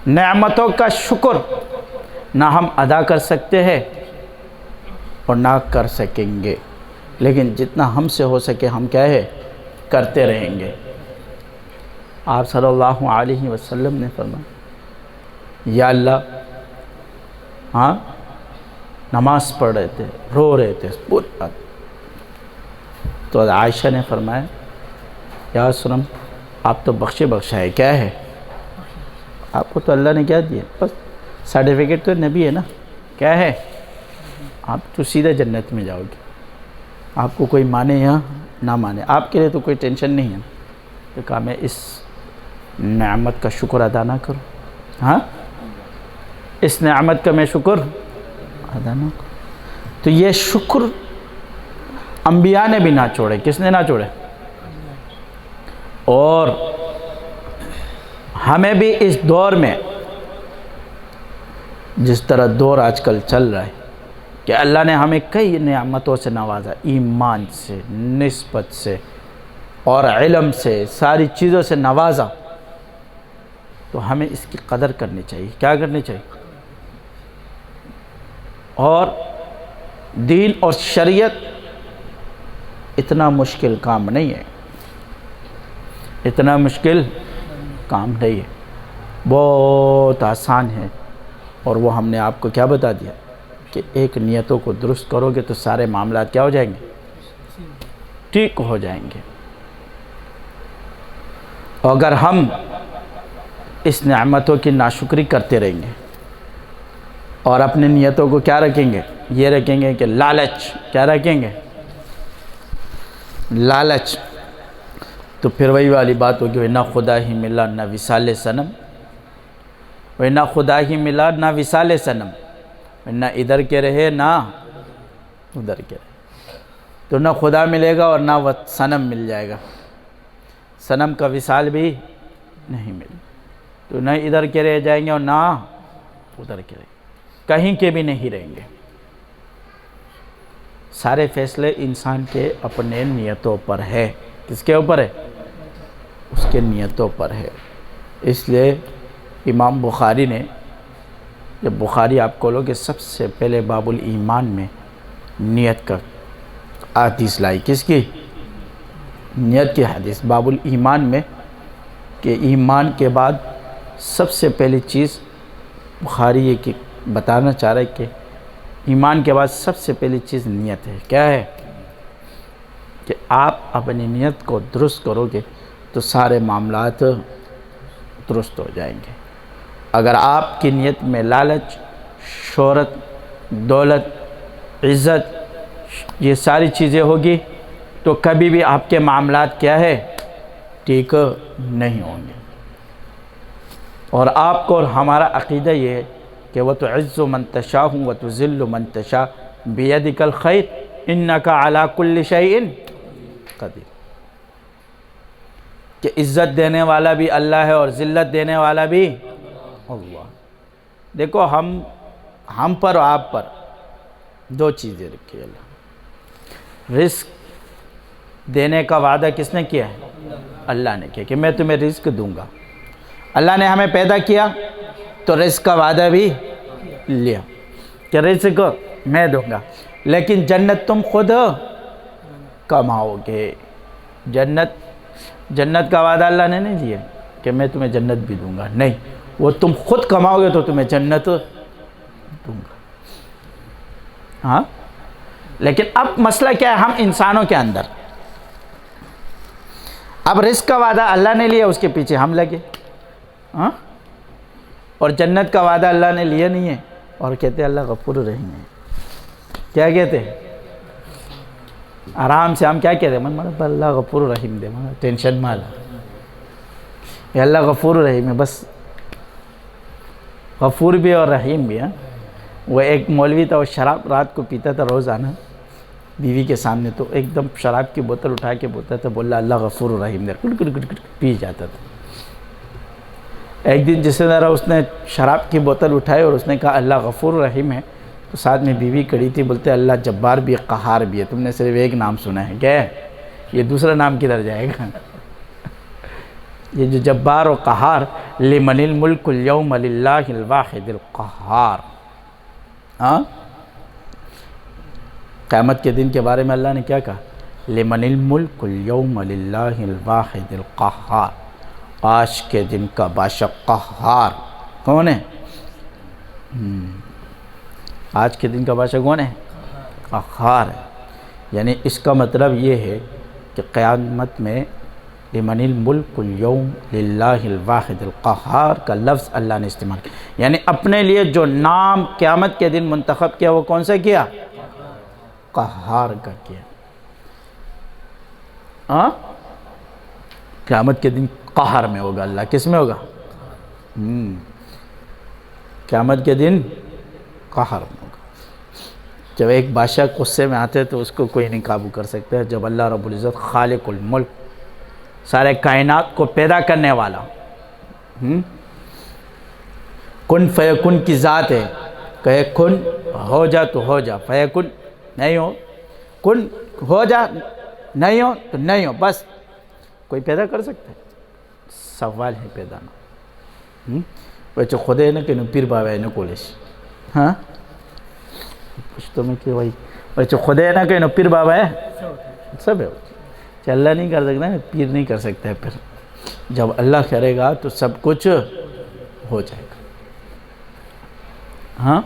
نعمتوں کا شکر نہ ہم ادا کر سکتے ہیں اور نہ کر سکیں گے، لیکن جتنا ہم سے ہو سکے ہم کیا ہے؟ کرتے رہیں گے. آپ صلی اللہ علیہ وسلم نے فرمایا، یا اللہ، ہاں نماز پڑھ رہے تھے، رو رہے تھے پوری رات. تو عائشہ نے فرمایا، یا سنم، آپ تو بخشا ہے. کیا ہے؟ آپ کو تو اللہ نے کیا دیا؟ بس سرٹیفکیٹ تو نبی ہے نا. کیا ہے؟ آپ تو سیدھے جنت میں جاؤ گے. آپ کو کوئی مانے یا نہ مانے، آپ کے لیے تو کوئی ٹینشن نہیں ہے. تو کہا میں اس نعمت کا شکر ادا نہ کروں؟ ہاں، اس نعمت کا میں شکر ادا نہ کروں. تو یہ شکر انبیاء نے بھی نہ چھوڑے. کس نے نہ چھوڑے؟ اور ہمیں بھی اس دور میں، جس طرح دور آج کل چل رہا ہے کہ اللہ نے ہمیں کئی نعمتوں سے نوازا، ایمان سے، نسبت سے اور علم سے، ساری چیزوں سے نوازا، تو ہمیں اس کی قدر کرنی چاہیے. کیا کرنی چاہیے؟ اور دین اور شریعت اتنا مشکل کام نہیں ہے، اتنا مشکل کام نہیں ہے، بہت آسان ہے. اور وہ ہم نے آپ کو کیا بتا دیا کہ ایک نیتوں کو درست کرو گے تو سارے معاملات کیا ہو جائیں گے؟ ٹھیک ہو جائیں گے. اگر ہم اس نعمتوں کی ناشکری کرتے رہیں گے اور اپنی نیتوں کو کیا رکھیں گے؟ یہ رکھیں گے کہ لالچ. کیا رکھیں گے؟ لالچ. تو پھر وہی والی بات ہوگی، نہ خدا ہی ملا نہ وصال صنم، نہ خدا ہی ملا نہ وصال صنم، نہ ادھر کے رہے نہ ادھر کے رہے. تو نہ خدا ملے گا اور نہ صنم مل جائے گا. صنم کا وصال بھی نہیں ملے، تو نہ ادھر کے رہ جائیں گے اور نہ ادھر کے رہیں گے، کہیں کے بھی نہیں رہیں گے. سارے فیصلے انسان کے اپنے نیتوں پر ہے. کس کے اوپر ہے؟ اس کے نیتوں پر ہے. اس لیے امام بخاری نے، جب بخاری آپ کھولو کہ سب سے پہلے باب الایمان میں نیت کا حدیث لائی. کس کی؟ نیت کی حدیث. باب الایمان میں کہ ایمان کے بعد سب سے پہلی چیز بخاری یہ کہ بتانا چاہ رہا ہے کہ ایمان کے بعد سب سے پہلی چیز نیت ہے. کیا ہے؟ کہ آپ اپنی نیت کو درست کرو گے تو سارے معاملات درست ہو جائیں گے. اگر آپ کی نیت میں لالچ، شہرت، دولت، عزت، یہ ساری چیزیں ہوگی تو کبھی بھی آپ کے معاملات کیا ہے؟ ٹھیک نہیں ہوں گے. اور آپ کو اور ہمارا عقیدہ یہ ہے کہ وَتُعِزُّ مَن تَشَاءُ وَتُذِلُّ مَن تَشَاءُ بِيَدِكَ الْخَيْرُ إِنَّكَ عَلَى كُلِّ شَيْءٍ قدیر. کہ عزت دینے والا بھی اللہ ہے اور ذلت دینے والا بھی اللہ. دیکھو ہم پر اور آپ پر دو چیزیں رکھی اللہ. رزق دینے کا وعدہ کس نے کیا ہے؟ اللہ نے کیا کہ میں تمہیں رزق دوں گا. اللہ نے ہمیں پیدا کیا تو رزق کا وعدہ بھی لیا کہ رزق میں دوں گا، لیکن جنت تم خود کماؤ گے. جنت کا وعدہ اللہ نے نہیں دیا. کہ میں تمہیں جنت بھی دوں گا، نہیں، وہ تم خود کماؤ گے تو تمہیں جنت دوں گا. ہاں، لیکن اب مسئلہ کیا ہے؟ ہم انسانوں کے اندر اب رزق کا وعدہ اللہ نے لیا، اس کے پیچھے ہم لگے. ہاں، اور جنت کا وعدہ اللہ نے لیا نہیں ہے، اور کہتے ہیں اللہ غفور رحیم ہے. کیا کہتے ہیں؟ آرام سے ہم کیا کہتے ہیں؟ اللہ غفور رحیم دے، ٹینشن مالا، یہ اللہ غفور رحیم ہے، بس غفور بھی اور رحیم بھی. وہ ایک مولوی تھا، وہ شراب رات کو پیتا تھا روزانہ بیوی کے سامنے، تو ایک دم شراب کی بوتل اٹھا کے بولتا تھا، بولا اللہ غفور رحیم دے، پی جاتا تھا. ایک دن جس طرح اس نے شراب کی بوتل اٹھائی اور اس نے کہا اللہ غفور رحیم ہے، تو ساتھ میں بیوی کڑی تھی، بولتے اللہ جبار بھی ہے، قہار بھی ہے. تم نے صرف ایک نام سنا ہے، کیا ہے؟ یہ دوسرا نام کدھر جائے گا؟ یہ جو جبار و قہار، لمن الملک اليوم للہ الواحد القہار. ہاں، قیامت کے دن کے بارے میں اللہ نے کیا کہا؟ لمن الملک اليوم للہ الواحد القہار. آج کے دن کا بادشاہ قہار کون ہے؟ آج کے دن کا بادشاہ کون ہے؟ قہار ہے. یعنی اس کا مطلب یہ ہے کہ قیامت میں لمن الملک اليوم للہ الواحد القہار کا لفظ اللہ نے استعمال کیا، یعنی اپنے لیے جو نام قیامت کے دن منتخب کیا وہ کون سا کیا؟ قہار کا کیا. ہاں، قیامت کے دن قہر میں ہوگا اللہ. کس میں ہوگا؟ قیامت کے دن قہر میں ہوگا. جب ایک بادشاہ غصے میں آتے تو اس کو کوئی نہیں قابو کر سکتا ہے. جب اللہ رب العزت خالق الملک، سارے کائنات کو پیدا کرنے والا، کن فیکن کی ذات ہے، کہے کن ہو جا تو ہو جا، فیکن نہیں ہو، کن ہو جا نہیں ہو تو نہیں ہو، بس. کوئی پیدا کر سکتا ہے؟ سوال ہے پیدا نہ. ویچے خودے نا کہ پیر بابا ہے نا کولش. ہاں، پوچھتو میں کہ بھائی ویچے خودے نا کہ پیر بابا ہے، سب ہے. اللہ نہیں کر سکتا ہے، پیر نہیں کر سکتا ہے. پھر جب اللہ کرے گا تو سب کچھ ہو جائے گا. ہاں،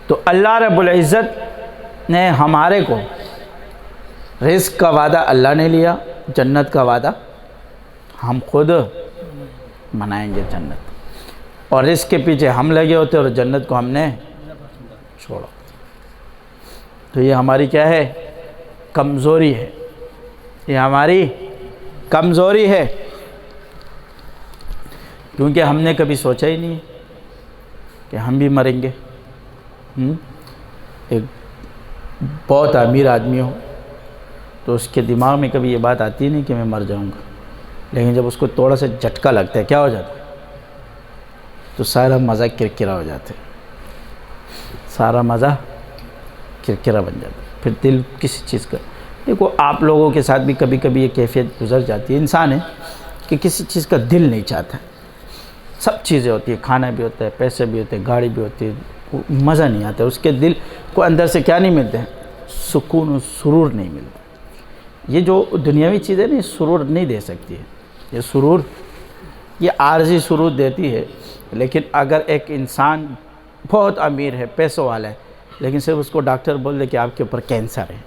تو اللہ رب العزت نے ہمارے کو رزق کا وعدہ اللہ نے لیا، جنت کا وعدہ ہم خود منائیں گے جنت. اور رزق کے پیچھے ہم لگے ہوتے اور جنت کو ہم نے چھوڑا. تو یہ ہماری کیا ہے؟ کمزوری ہے. یہ ہماری کمزوری ہے، کیونکہ ہم نے کبھی سوچا ہی نہیں کہ ہم بھی مریں گے. ایک بہت امیر آدمی ہو تو اس کے دماغ میں کبھی یہ بات آتی نہیں کہ میں مر جاؤں گا، لیکن جب اس کو تھوڑا سا جھٹکا لگتا ہے، کیا ہو جاتا ہے؟ تو سارا مزہ کرکرا ہو جاتا ہے، سارا مزہ کرکرا بن جاتا ہے. پھر دل کسی چیز کا، دیکھو آپ لوگوں کے ساتھ بھی کبھی کبھی یہ کیفیت گزر جاتی ہے. انسان ہے کہ کسی چیز کا دل نہیں چاہتا. سب چیزیں ہوتی ہیں، کھانا بھی ہوتا ہے، پیسے بھی ہوتے ہیں، گاڑی بھی ہوتی ہے، مزہ نہیں آتا. اس کے دل کو اندر سے کیا نہیں ملتے؟ سکون و سرور نہیں ملتا. یہ جو دنیاوی چیزیں نہیں سرور نہیں دے سکتی ہے. یہ سرور، یہ عارضی سرور دیتی ہے. لیکن اگر ایک انسان بہت امیر ہے، پیسوں والا ہے، لیکن صرف اس کو ڈاکٹر بول دے کہ آپ کے اوپر کینسر ہے،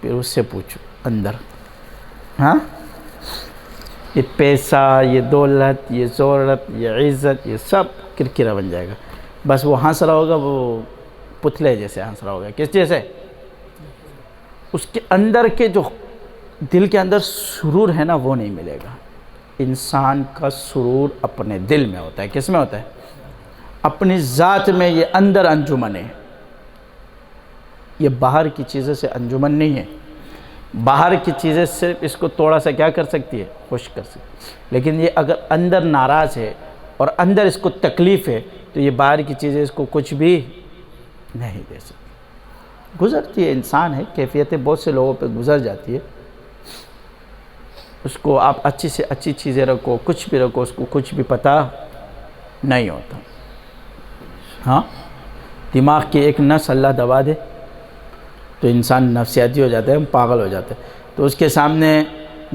پھر اس سے پوچھو اندر، ہاں، یہ پیسہ، یہ دولت، یہ شہرت، یہ عزت، یہ سب کرکرا بن جائے گا. بس وہ ہنس رہا ہوگا، وہ پتلے جیسے ہنس رہا ہوگا. کس جیسے؟ اس کے اندر کے جو دل کے اندر سرور ہے نا وہ نہیں ملے گا. انسان کا سرور اپنے دل میں ہوتا ہے. کس میں ہوتا ہے؟ اپنی ذات میں. یہ اندر انجمن ہے، یہ باہر کی چیزیں سے انجمن نہیں ہے. باہر کی چیزیں صرف اس کو تھوڑا سا کیا کر سکتی ہے؟ خوش کر سکتی. لیکن یہ اگر اندر ناراض ہے اور اندر اس کو تکلیف ہے تو یہ باہر کی چیزیں اس کو کچھ بھی نہیں دے سکتی. گزرتی ہے، انسان ہے، کیفیتیں بہت سے لوگوں پہ گزر جاتی ہے. اس کو آپ اچھی سے اچھی چیزیں رکھو، کچھ بھی رکھو، اس کو کچھ بھی پتہ نہیں ہوتا. ہاں، دماغ کی ایک نس اللہ دبا دے تو انسان نفسیاتی ہو جاتا ہے، پاگل ہو جاتا ہے. تو اس کے سامنے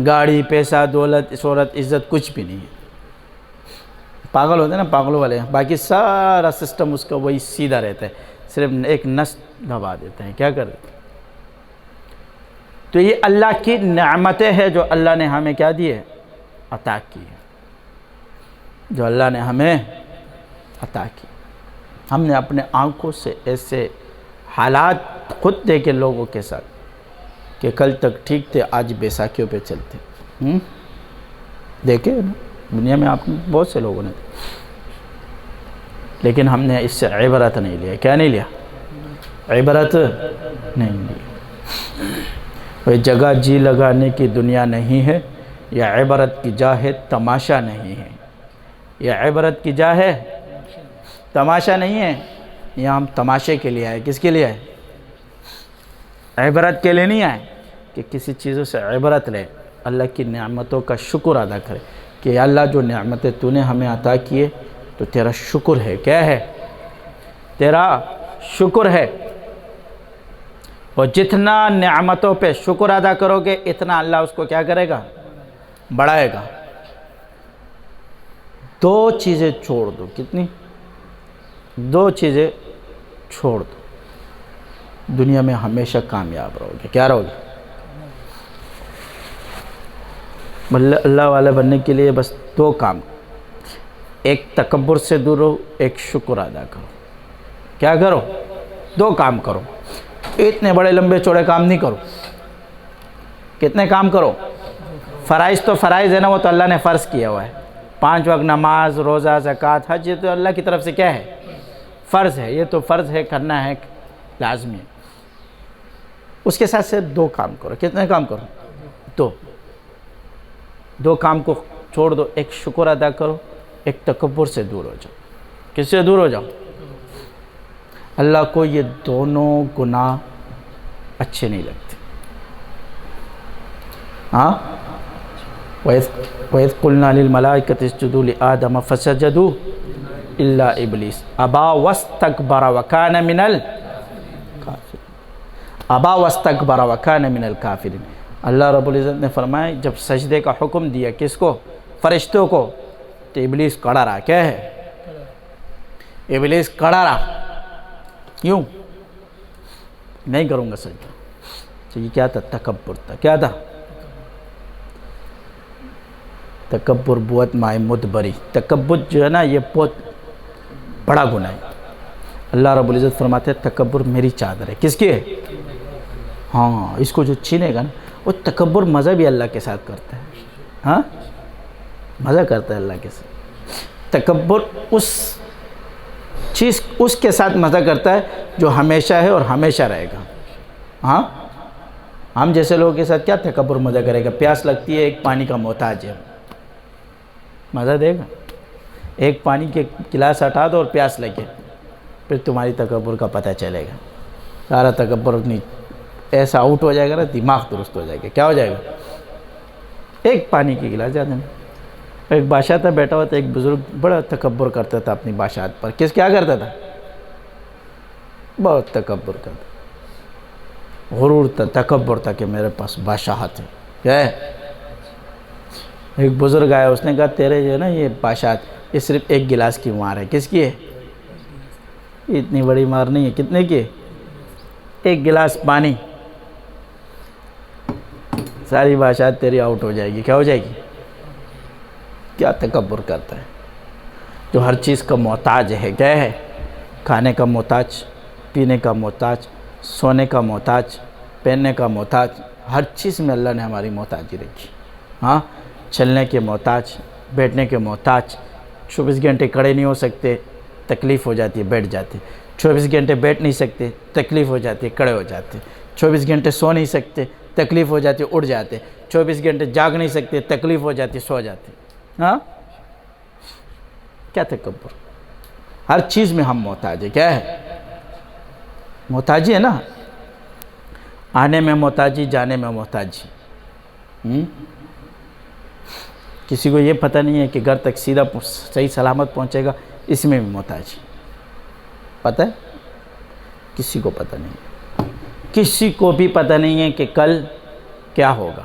گاڑی، پیسہ، دولت، شہرت، عزت کچھ بھی نہیں ہے۔ پاگل ہوتے ہیں نا پاگلوں والے، باقی سارا سسٹم اس کا وہی سیدھا رہتا ہے، صرف ایک نس دبا دیتے ہیں، کیا کر دیتے ہیں۔ تو یہ اللہ کی نعمتیں ہیں جو اللہ نے ہمیں کیا دی ہے؟ عطا کی ہے، جو اللہ نے ہمیں عطا کی۔ ہم نے اپنے آنکھوں سے ایسے حالات خود دیکھے لوگوں کے ساتھ کہ کل تک ٹھیک تھے، آج بیساکھیوں پہ چلتے، دیکھے نا دنیا میں آپ بہت سے لوگوں نے، لیکن ہم نے اس سے عبرت نہیں لیا۔ کیا نہیں لیا؟ عبرت نہیں لی۔ وہ جگہ جی لگانے کی دنیا نہیں ہے، یہ عبرت کی جا ہے، تماشا نہیں ہے۔ یہ عبرت کی جا ہے، تماشا نہیں ہے۔ یہاں ہم تماشے کے لیے آئے، کس کے لیے آئے؟ عبرت کے لیے نہیں آئے کہ کسی چیزوں سے عبرت لے، اللہ کی نعمتوں کا شکر ادا کرے کہ اللہ جو نعمتیں تو نے ہمیں عطا کیے تو تیرا شکر ہے۔ کیا ہے؟ تیرا شکر ہے۔ اور جتنا نعمتوں پہ شکر ادا کرو گے اتنا اللہ اس کو کیا کرے گا؟ بڑھائے گا۔ دو چیزیں چھوڑ دو، کتنی؟ دو چیزیں چھوڑ دو، دنیا میں ہمیشہ کامیاب رہو گے۔ کیا رہو گے؟ اللہ والے بننے کے لیے بس دو کام، ایک تکبر سے دور رہو، ایک شکر ادا کرو۔ کیا کرو؟ دو کام کرو۔ اتنے بڑے لمبے چوڑے کام نہیں کرو۔ کتنے کام کرو؟ فرائض تو فرائض ہے نا، وہ تو اللہ نے فرض کیا ہوا ہے۔ 5 وقت نماز، روزہ، زکوٰۃ، حج، یہ تو اللہ کی طرف سے کیا ہے؟ فرض ہے۔ یہ تو فرض ہے، کرنا ہے، لازمی ہے۔ اس کے ساتھ صرف دو کام کرو۔ کتنے کام کرو؟ دو کام کو چھوڑ دو، ایک شکر ادا کرو، ایک تکبر سے دور ہو جاؤ۔ کس سے دور ہو جاؤ؟ اللہ کو یہ دونوں گناہ اچھے نہیں لگتے۔ ہاں، وَإِذْ قُلْنَا لِلْمَلَائِكَةِ اسْجُدُوا لِآدَمَ فَسَجَدُوا إِلَّا إِبْلِيسَ أَبَى وَاسْتَكْبَرَ وَكَانَ مِنَ الْكَافِرِينَ۔ أَبَى وَاسْتَكْبَرَ وَكَانَ مِنَ الْكَافِرِينَ۔ اللہ رب العزت نے فرمایا جب سجدے کا حکم دیا کس کو؟ فرشتوں کو، تو ابلیس کڑا رہا۔ کیا ہے؟ ابلیس کڑا رہا۔ کیوں؟ نہیں کروں گا سجدہ۔ تو یہ کیا تھا؟ تکبر تھا۔ کیا تھا؟ تکبر بہت مائے مدبری۔ تکبر جو ہے نا یہ بہت بڑا گناہ ہے۔ اللہ رب العزت فرماتے ہیں تکبر میری چادر ہے۔ کس کی ہے؟ ہاں، اس کو جو چھینے گا نا وہ تکبر مزہ بھی اللہ کے ساتھ کرتا ہے۔ ہاں، مزہ کرتا ہے اللہ کے ساتھ۔ تکبر اس چیز اس کے ساتھ مزہ کرتا ہے جو ہمیشہ ہے اور ہمیشہ رہے گا۔ ہاں، ہم جیسے لوگوں کے ساتھ کیا تکبر مزہ کرے گا؟ پیاس لگتی ہے، ایک پانی کا محتاج ہے، مزہ دے گا؟ ایک پانی کے گلاس ہٹا دو اور پیاس لگے، پھر تمہاری تکبر کا پتہ چلے گا۔ سارا تکبر ایسا آؤٹ ہو جائے گا نا، دماغ درست ہو جائے گا۔ کیا ہو جائے گا؟ ایک پانی کی گلاس زیادہ نہیں۔ ایک بادشاہ تھا بیٹھا ہوا تھا، ایک بزرگ بڑا تکبر کرتا تھا اپنی بادشاہت پر۔ کیا کرتا تھا؟ بہت تکبر کرتا، غرور تھا، تکبر تھا کہ میرے پاس بادشاہت ہے۔ کیا ہے؟ ایک بزرگ آیا، اس نے کہا تیرے جو ہے نا یہ بادشاہت یہ صرف ایک گلاس کی مار ہے۔ کس کی ہے؟ اتنی بڑی مار نہیں ہے۔ کتنے کی ہے؟ ایک گلاس پانی، ساری بادشاہت تیری آؤٹ ہو جائے گی۔ کیا ہو جائے گی؟ کیا تکبر کرتا ہے جو ہر چیز کا محتاج ہے۔ کیا ہے؟ کھانے کا محتاج، پینے کا محتاج، سونے کا محتاج، پہننے کا محتاج، ہر چیز میں اللہ نے ہماری محتاجی رکھی۔ ہاں، چلنے کے محتاج، بیٹھنے کے محتاج، 24 گھنٹے کھڑے نہیں ہو سکتے، تکلیف ہو جاتی ہے، بیٹھ جاتے۔ 24 گھنٹے بیٹھ نہیں سکتے، تکلیف ہو جاتی ہے، کھڑے ہو جاتے۔ 24 گھنٹے سو نہیں سکتے، تکلیف ہو جاتی ہے، اٹھ جاتے۔ 24 گھنٹے جاگ نہیں سکتے، تکلیف ہو جاتی ہے، سو جاتے۔ ہاں، کیا تکبر؟ ہر چیز میں ہم محتاج ہیں۔ کیا ہے؟ محتاجی ہے نا، آنے میں محتاجی، جانے میں محتاجی۔ کسی کو یہ پتہ نہیں ہے کہ گھر تک سیدھا صحیح سلامت پہنچے گا، اس میں بھی محتاجی پتہ ہے؟ کسی کو پتہ نہیں ہے۔ کسی کو بھی پتہ نہیں ہے کہ کل کیا ہوگا۔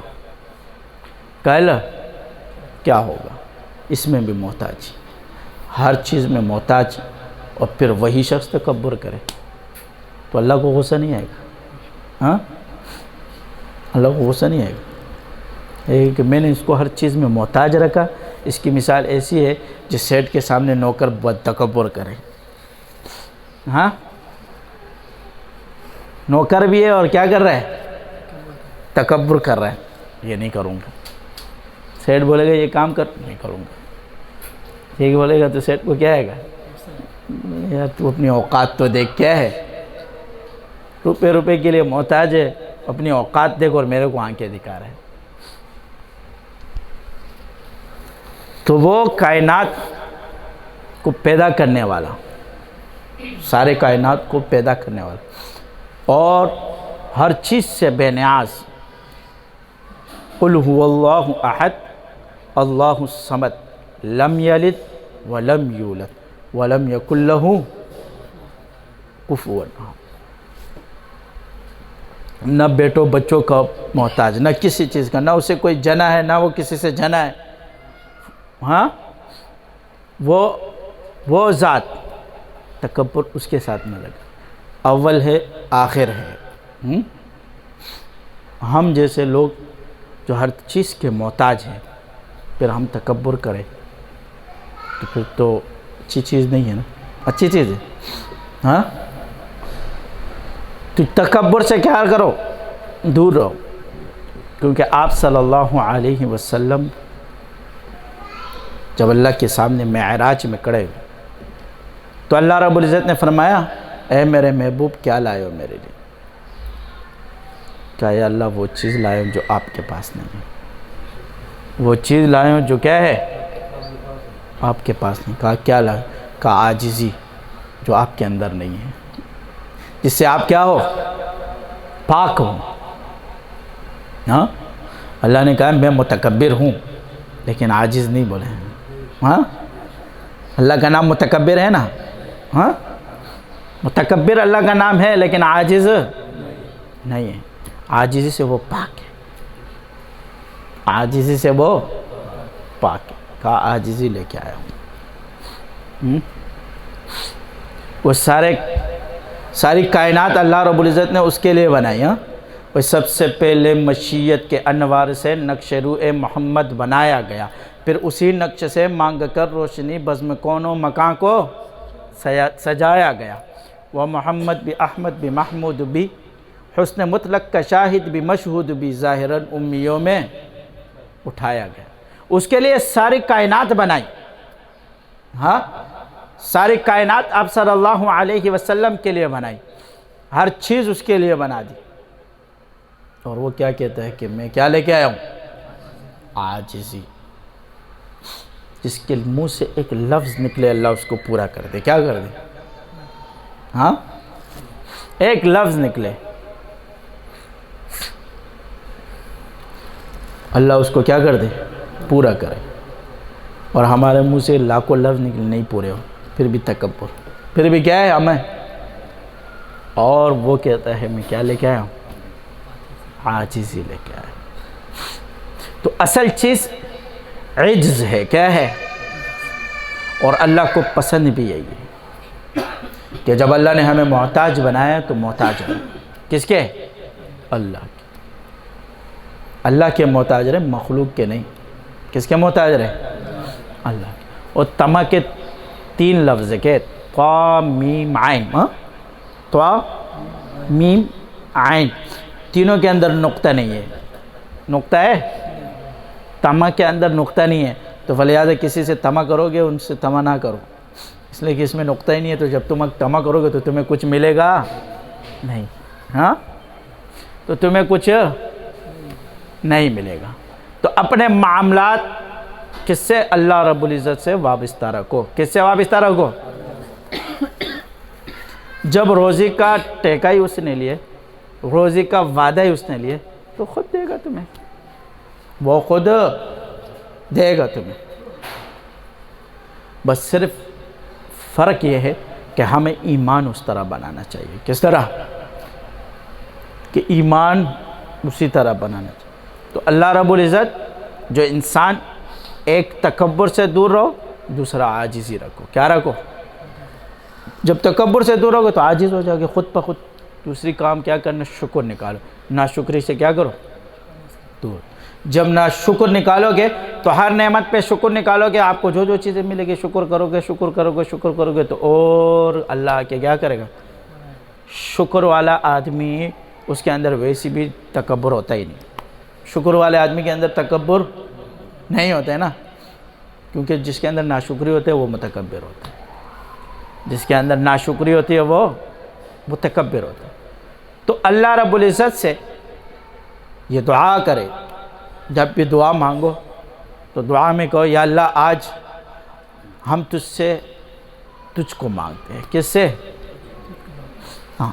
کل کیا ہوگا؟ اس میں بھی محتاج، ہر چیز میں محتاج، اور پھر وہی شخص تکبر کرے تو اللہ کو غصہ نہیں آئے گا؟ ہاں، اللہ کو غصہ نہیں آئے گا کہ میں نے اس کو ہر چیز میں محتاج رکھا؟ اس کی مثال ایسی ہے جس سیٹ کے سامنے نوکر بد تکبر کرے. ہاں، نوکر بھی ہے اور کیا کر رہا ہے؟ تکبر کر رہا ہے. یہ نہیں کروں گا. سیٹ بولے گا یہ کام کر، نہیں کروں گا. یہ بولے گا تو سیٹ کو کیا ہے گا؟ یار تو اپنی اوقات تو دیکھ. کیا ہے؟ روپے کے لیے محتاج ہے، اپنی اوقات دیکھ اور میرے کو آنکھیں دکھا رہا ہے. تو وہ کائنات کو پیدا کرنے والا، سارے کائنات کو پیدا کرنے والا اور ہر چیز سے بے نیاز. قل هو اللہ احد اللہ الصمد لم یلد ولم یولد ولم یکن له کفوا احد. نہ بیٹوں بچوں کا محتاج، نہ کسی چیز کا، نہ اسے کوئی جنا ہے، نہ وہ کسی سے جنا ہے. ہاں، وہ ذات، تکبر اس کے ساتھ نہ لگا. اول ہے، آخر ہے. ہم جیسے لوگ جو ہر چیز کے محتاج ہیں، پھر ہم تکبر کریں تو پھر تو اچھی چیز نہیں ہے نا. اچھی چیز ہے. ہاں، تو تکبر سے کیا کرو؟ دور رہو. کیونکہ آپ صلی اللہ علیہ وسلم جب اللہ کے سامنے معراج میں کھڑے ہوئے تو اللہ رب العزت نے فرمایا اے میرے محبوب کیا لائے ہو میرے لیے؟ کہا یا اللہ وہ چیز لائے ہوں جو آپ کے پاس نہیں ہے. وہ چیز لائے ہوں جو کیا ہے؟ آپ کے پاس نہیں. کہا کیا لائے؟ کہا عاجزی جو آپ کے اندر نہیں ہے، جس سے آپ کیا ہو؟ پاک ہوں. ہاں، اللہ نے کہا میں متکبر ہوں لیکن عاجز نہیں بولے ہیں. ہاں، اللہ کا نام متکبر ہے نا. ہاں، متکبر اللہ کا نام ہے لیکن عاجز نہیں ہے. عاجزی سے وہ پاک ہے. عاجزی سے وہ پاک ہے. کہا عاجزی لے کے آیا ہوں. وہ ساری کائنات اللہ رب العزت نے اس کے لیے بنائی. ہاں، وہ سب سے پہلے مشیت کے انوار سے نقش روح محمد بنایا گیا، پھر اسی نقش سے مانگ کر روشنی بزم کون و مکان کو سجایا گیا. وہ محمد بھی احمد بھی محمود بھی حسن مطلق کا شاہد بھی مشہود بھی ظاہراً امیوں میں اٹھایا گیا. اس کے لیے ساری کائنات بنائی. ہاں، ساری کائنات آپ صلی اللہ علیہ وسلم کے لیے بنائی. ہر چیز اس کے لیے بنا دی. اور وہ کیا کہتا ہے کہ میں کیا لے کے آیا ہوں؟ عاجزی. جس کے منہ سے ایک لفظ نکلے اللہ اس کو پورا کر دے. کیا کر دے؟ ہاں، ایک لفظ نکلے اللہ اس کو کیا کر دے؟ پورا کرے. اور ہمارے منہ سے لاکھوں لفظ نکلے نہیں پورے ہو، پھر بھی تکبر. پھر بھی کیا ہے ہمیں؟ اور وہ کہتا ہے میں کیا لے کے آیا ہوں؟ عاجزی لے کے آیا. تو اصل چیز عجز ہے. کیا ہے؟ اور اللہ کو پسند بھی یہی ہے کہ جب اللہ نے ہمیں محتاج بنایا تو محتاج ہے کس کے؟ اللہ کے. اللہ کے محتاج رہے، مخلوق کے نہیں. کس کے محتاج رہے؟ اللہ کے. اور تما کے 3 لفظ کے طا میم عین. طا میم عین، تینوں کے اندر نقطہ نہیں ہے. نقطہ ہے؟ تما کے اندر نقطہ نہیں ہے. تو فلہذا کسی سے تما کرو گے ان سے تما نہ کرو، اس لیے کہ اس میں نقطہ ہی نہیں ہے. تو جب تم تما کرو گے تو تمہیں کچھ ملے گا نہیں. ہاں، تو تمہیں کچھ نہیں ملے گا. تو اپنے معاملات کس سے؟ اللہ رب العزت سے وابستہ رکھو. کس سے وابستہ رکھو؟ جب روزی کا ٹیکہ ہی اس نے لیے، روزی کا وعدہ ہی اس نے لیے، تو خود دے گا تمہیں. وہ خود دے گا تمہیں. بس صرف فرق یہ ہے کہ ہمیں ایمان اس طرح بنانا چاہیے. کس طرح؟ کہ ایمان اسی طرح بنانا چاہیے. تو اللہ رب العزت جو انسان ایک تکبر سے دور رہو، دوسرا عاجزی رکھو. کیا رکھو؟ جب تکبر سے دور رہو گے تو عاجز ہو جاؤ گے خود بخود. دوسری کام کیا کرنا؟ شکر نکالو. ناشکری سے کیا کرو؟ دور. جب نہ شکر نکالو گے تو ہر نعمت پہ شکر نکالو گے، آپ کو جو جو چیزیں ملے گی شکر کرو گے، شکر کرو گے، شکر کرو گے تو اور اللہ کے کیا کرے گا؟ شکر والا آدمی اس کے اندر ویسی بھی تکبر ہوتا ہی نہیں. شکر والے آدمی کے اندر تکبر نہیں ہوتا ہے نا، کیونکہ جس کے اندر ناشکری ہوتی ہے وہ متکبر ہوتا ہے. جس کے اندر ناشکری ہوتی ہے وہ متکبر ہوتا ہے. تو اللہ رب العزت سے یہ دعا کرے، جب بھی دعا مانگو تو دعا میں کہو یا اللہ آج ہم تجھ کو مانگتے ہیں. کس سے؟ ہاں،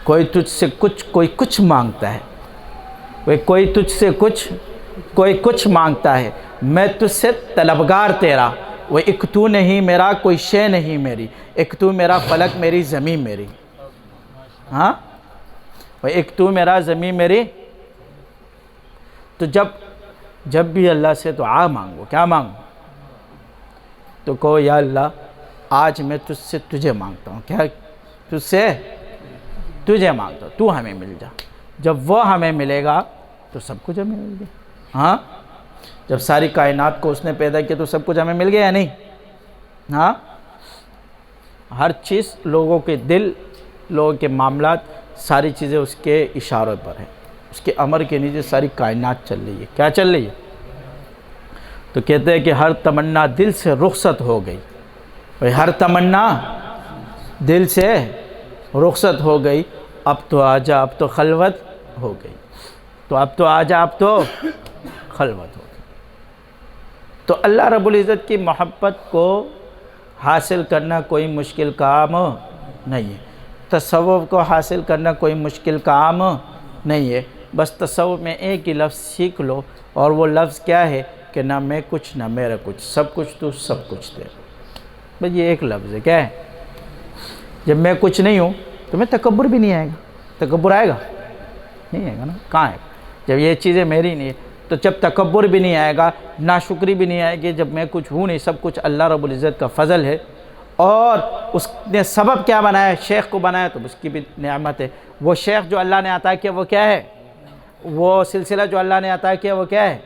کوئی تجھ سے کچھ، کوئی کچھ مانگتا ہے، کوئی تجھ سے کچھ، کوئی کچھ مانگتا ہے. میں تجھ سے طلبگار تیرا، وہ ایک تو نہیں میرا کوئی شے نہیں میری، ایک تو میرا فلک میری زمین میری. ہاں، وہ ایک تو میرا زمین میری. تو جب بھی اللہ سے دعا مانگو، کیا مانگو؟ تو کہو یا اللہ آج میں تجھ سے تجھے مانگتا ہوں. کیا؟ تجھ سے تجھے مانگتا ہوں، تو ہمیں مل جا. جب وہ ہمیں ملے گا تو سب کچھ ہمیں مل گیا. ہاں، جب ساری کائنات کو اس نے پیدا کیا تو سب کچھ ہمیں مل گیا یا نہیں؟ ہاں، ہر چیز، لوگوں کے دل، لوگوں کے معاملات، ساری چیزیں اس کے اشاروں پر ہیں. اس کے امر کے نیچے ساری کائنات چل رہی ہے. کیا چل رہی ہے؟ تو کہتے ہیں کہ ہر تمنا دل سے رخصت ہو گئی. ہر تمنا دل سے رخصت ہو گئی. اب تو آجا، اب تو خلوت ہو گئی. تو اب تو آجا، اب تو خلوت ہو گئی. تو اللہ رب العزت کی محبت کو حاصل کرنا کوئی مشکل کام نہیں ہے. تصوف کو حاصل کرنا کوئی مشکل کام نہیں ہے. بس تصوف میں ایک ہی لفظ سیکھ لو، اور وہ لفظ کیا ہے کہ نہ میں کچھ نہ میرا کچھ، سب کچھ تو سب کچھ تیرا. بس یہ ایک لفظ ہے. کیا ہے؟ جب میں کچھ نہیں ہوں تو میں تکبر بھی نہیں آئے گا. تکبر آئے گا؟ نہیں آئے گا نا. کہاں ہے؟ جب یہ چیزیں میری نہیں ہے تو جب تکبر بھی نہیں آئے گا، ناشکری بھی نہیں آئے گی. جب میں کچھ ہوں نہیں، سب کچھ اللہ رب العزت کا فضل ہے. اور اس نے سبب کیا بنایا؟ شیخ کو بنایا تو اس کی بھی نعمت ہے. وہ شیخ جو اللہ نے عطا کیا وہ کیا ہے؟ وہ سلسلہ جو اللہ نے عطا کیا وہ کیا ہے؟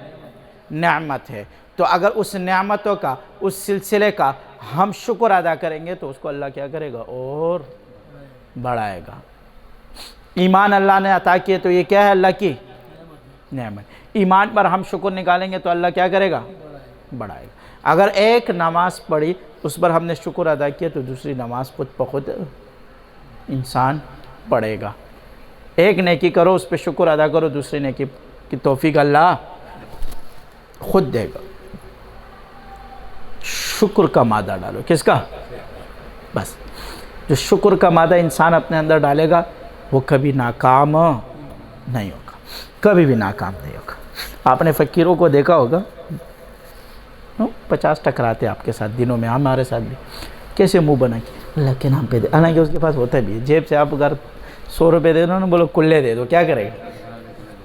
نعمت ہے. تو اگر اس نعمتوں کا، اس سلسلے کا ہم شکر ادا کریں گے تو اس کو اللہ کیا کرے گا؟ اور بڑھائے گا. ایمان اللہ نے عطا کیے تو یہ کیا ہے؟ اللہ کی نعمت. ایمان پر ہم شکر نکالیں گے تو اللہ کیا کرے گا؟ بڑھائے گا. اگر ایک نماز پڑھی اس پر ہم نے شکر ادا کیا تو دوسری نماز خود بخود انسان پڑھے گا. ایک نیکی کرو اس پہ شکر ادا کرو، دوسری نیکی کی توفیق اللہ خود دے گا. شکر کا مادہ ڈالو. کس کا؟ بس جو شکر کا مادہ انسان اپنے اندر ڈالے گا وہ کبھی ناکام نہیں ہوگا، کبھی بھی ناکام نہیں ہوگا. آپ نے فقیروں کو دیکھا ہوگا، 50 ٹکراتے آپ کے ساتھ دنوں میں، ہمارے ساتھ بھی. کیسے منہ بنا کے اللہ کے نام پہ دے، حالانکہ اس کے پاس ہوتا بھی ہے. جیب سے آپ اگر 100 روپے دے دو نا، بولو کلے دے دو، کیا کرے گا؟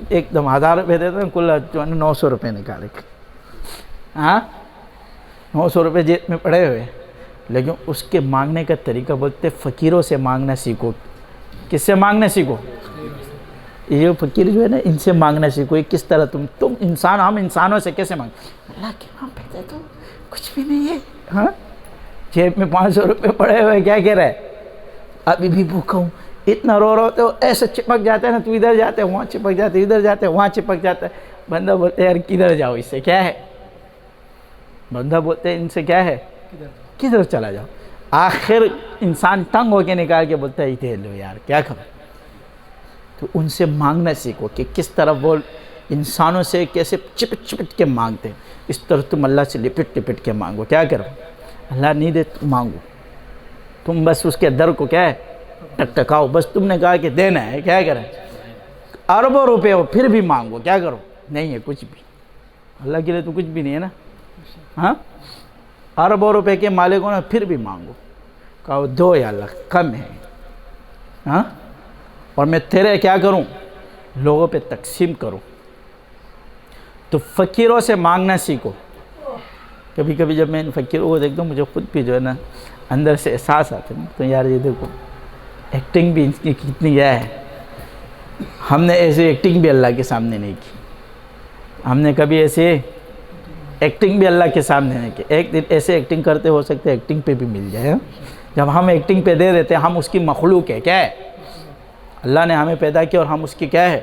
ایک دم 1000 روپے دے دو نا، کلہ 900 روپے نکالے گا. ہاں، 900 روپے جیب میں پڑے ہوئے. لیکن اس کے مانگنے کا طریقہ بولتے فقیروں سے مانگنا سیکھو. کس سے مانگنا سیکھو؟ یہ فقیر جو ہے نا، ان سے مانگنا سیکھو. کس طرح تم انسان، ہم انسانوں سے کیسے مانگ؟ اللہ کے نام پہ دے دو، کچھ بھی نہیں ہے. ہاں، جیب میں 500 روپے پڑے ہوئے، کیا کہہ رہا ہے؟ ابھی بھی بھوکا ہوں. اتنا رو رہے ہو ایسے چپک جاتے ہیں نا، تو ادھر جاتے ہیں وہاں چپک جاتے، ادھر جاتے ہیں وہاں چپک جاتا ہے. بندہ بولتے ہیں یار کدھر جاؤ، اس سے کیا ہے؟ بندہ بولتے ہیں ان سے کیا ہے؟ کدھر چلا جاؤ. آخر انسان تنگ ہو کے نکال کے بولتا ہے ادھر لو یار، کیا کرو. تو ان سے مانگنا سیکھو کہ کس طرح وہ انسانوں سے کیسے چپٹ چپٹ کے مانگتے ہیں، اس طرح تم اللہ سے لپٹ لپٹ کے مانگو. کیا کرو؟ اللہ نہیں دے تو مانگو. تم بس اس کے در کو کیا ہے؟ ٹک ٹکاؤ. بس تم نے کہا کہ دینا ہے، کیا کریں؟ اربوں روپے ہو پھر بھی مانگو. کیا کرو؟ نہیں ہے کچھ بھی. اللہ کے لیے تو کچھ بھی نہیں ہے نا. ہاں، اربوں روپے کے مالک ہو نا، پھر بھی مانگو. کہو دو یا اللہ، کم ہے. ہاں، اور میں تیرے کیا کروں؟ لوگوں پہ تقسیم کروں. تو فقیروں سے مانگنا سیکھو. کبھی کبھی جب میں ان فقیروں کو دیکھتا ہوں مجھے خود بھی جو ہے نا اندر سے احساس آتا ہے تو یار یہ دیکھو ایکٹنگ بھی ان کی کتنی ہے. ہم نے ایسی ایکٹنگ بھی اللہ کے سامنے نہیں کی. ہم نے کبھی ایسے ایکٹنگ بھی اللہ کے سامنے نہیں کی. ایک دن ایسے ایکٹنگ کرتے ہو سکتے ایکٹنگ پہ بھی مل جائے. جب ہم ایکٹنگ پہ دے دیتے ہیں ہم اس کی مخلوق ہے. کیا ہے؟ اللہ نے ہمیں پیدا کیا اور ہم اس کی کیا ہے؟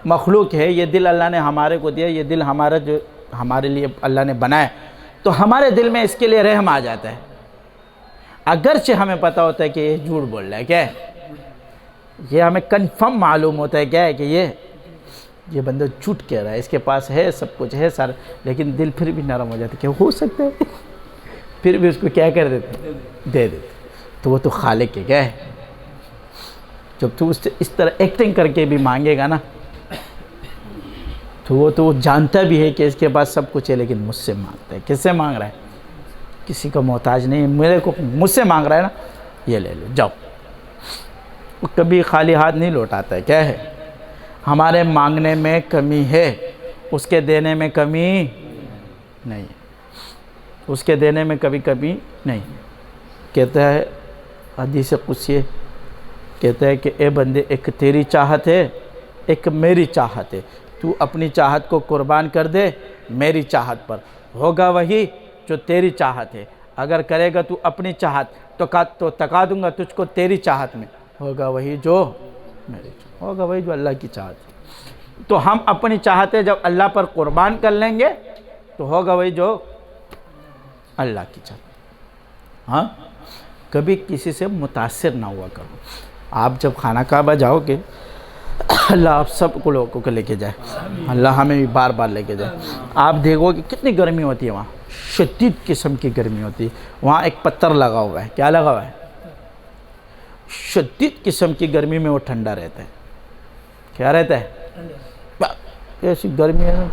مخلوق ہے. یہ دل اللہ نے ہمارے کو دیا, یہ دل ہمارا جو ہمارے لیے اللہ نے بنایا, تو ہمارے دل میں اس کے لیے رحم آ جاتا ہے. اگرچہ ہمیں پتہ ہوتا ہے کہ یہ جھوٹ بول رہا ہے. کیا ہے؟ یہ ہمیں کنفرم معلوم ہوتا ہے کیا ہے کہ یہ بندہ جھوٹ کہہ رہا ہے, اس کے پاس ہے سب کچھ ہے سارا, لیکن دل پھر بھی نرم ہو جاتا ہے. کیا ہو سکتا ہے؟ پھر بھی اس کو کیا کر دیتے؟ دے دیتے. تو وہ تو خالق ہے. کیا ہے؟ جب تو اس طرح ایکٹنگ کر کے بھی مانگے گا نا تو وہ جانتا بھی ہے کہ اس کے پاس سب کچھ ہے, لیکن مجھ سے مانگتا ہے. کس سے مانگ رہا ہے؟ کسی کا محتاج نہیں, میرے کو مجھ سے مانگ رہا ہے نا, یہ لے لو جاؤ. وہ کبھی خالی ہاتھ نہیں لوٹاتا ہے. کیا ہے؟ ہمارے مانگنے میں کمی ہے, اس کے دینے میں کمی نہیں. اس کے دینے میں کبھی کمی نہیں. کہتا ہے حدیث قدسی, کہتا ہے کہ اے بندے ایک تیری چاہت ہے ایک میری چاہت ہے, تو اپنی چاہت کو قربان کر دے میری چاہت پر, ہوگا وہی جو تیری چاہت ہے. اگر کرے گا تو اپنی چاہت تو تکا دوں گا تجھ کو تیری چاہت میں, ہوگا وہی جو میری چاہت, ہوگا وہی جو اللہ کی چاہت ہے. تو ہم اپنی چاہتیں جب اللہ پر قربان کر لیں گے تو ہوگا وہی جو اللہ کی چاہت. ہاں, کبھی کسی سے متاثر نہ ہوا کرو. آپ جب خانہ کعبہ جاؤ گے اللہ آپ سب کو لوگوں کو لے کے جائے, اللہ ہمیں بھی بار بار لے کے جائے. آپ دیکھو کہ کتنی گرمی ہوتی ہے وہاں, شدید قسم کی گرمی ہوتی ہے. وہاں ایک پتھر لگا ہوا ہے. کیا لگا ہوا ہے؟ شدید قسم کی گرمی میں وہ ٹھنڈا رہتا ہے. کیا رہتا ہے؟ ایسی گرمی ہے نا,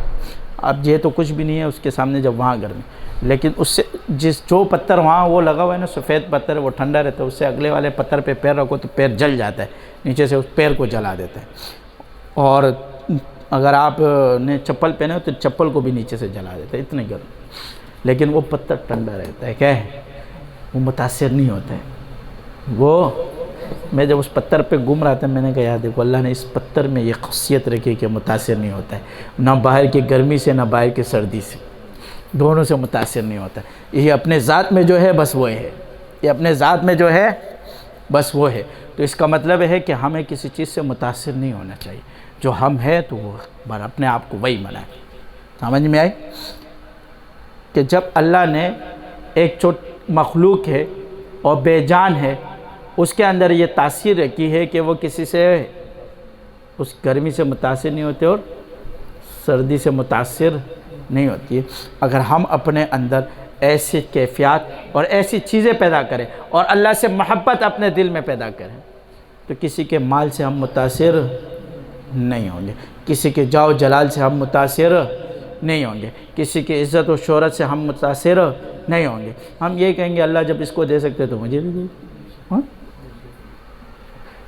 اب یہ تو کچھ بھی نہیں ہے اس کے سامنے جب وہاں گرمی. لیکن اس سے جو پتھر وہاں وہ لگا ہوا ہے نا, سفید پتھر, وہ ٹھنڈا رہتا ہے. اس سے اگلے والے پتھر پہ پیر رکھو تو پیر جل جاتا ہے, نیچے سے اس پیر کو جلا دیتا ہے. اور اگر آپ نے چپل پہنے ہو تو چپل کو بھی نیچے سے جلا دیتا ہے, اتنے گرم. لیکن وہ پتھر ٹھنڈا رہتا ہے. کیا ہے؟ وہ متاثر نہیں ہوتا ہے. وہ میں جب اس پتھر پہ گھوم رہا تھا میں نے کہا یار دیکھو اللہ نے اس پتھر میں یہ خاصیت رکھی کہ متاثر نہیں ہوتا ہے, نہ باہر کی گرمی سے نہ باہر کی سردی سے, دونوں سے متاثر نہیں ہوتا ہے. یہ اپنے ذات میں جو ہے بس وہ ہے, یہ اپنے ذات میں جو ہے بس وہ ہے. تو اس کا مطلب ہے کہ ہمیں کسی چیز سے متاثر نہیں ہونا چاہیے. جو ہم ہیں تو وہ اپنے آپ کو وہی منائے. سمجھ میں آئی کہ جب اللہ نے ایک مخلوق ہے اور بے جان ہے, اس کے اندر یہ تاثیر رکھی ہے کہ وہ کسی سے اس گرمی سے متاثر نہیں ہوتے اور سردی سے متاثر نہیں ہوتی ہے. اگر ہم اپنے اندر ایسی کیفیات اور ایسی چیزیں پیدا کریں اور اللہ سے محبت اپنے دل میں پیدا کریں تو کسی کے مال سے ہم متاثر نہیں ہوں گے, کسی کے جاہ و جلال سے ہم متاثر نہیں ہوں گے, کسی کی عزت و شہرت سے ہم متاثر نہیں ہوں گے. ہم یہ کہیں گے اللہ جب اس کو دے سکتے تو مجھے بھی دے. ہاں,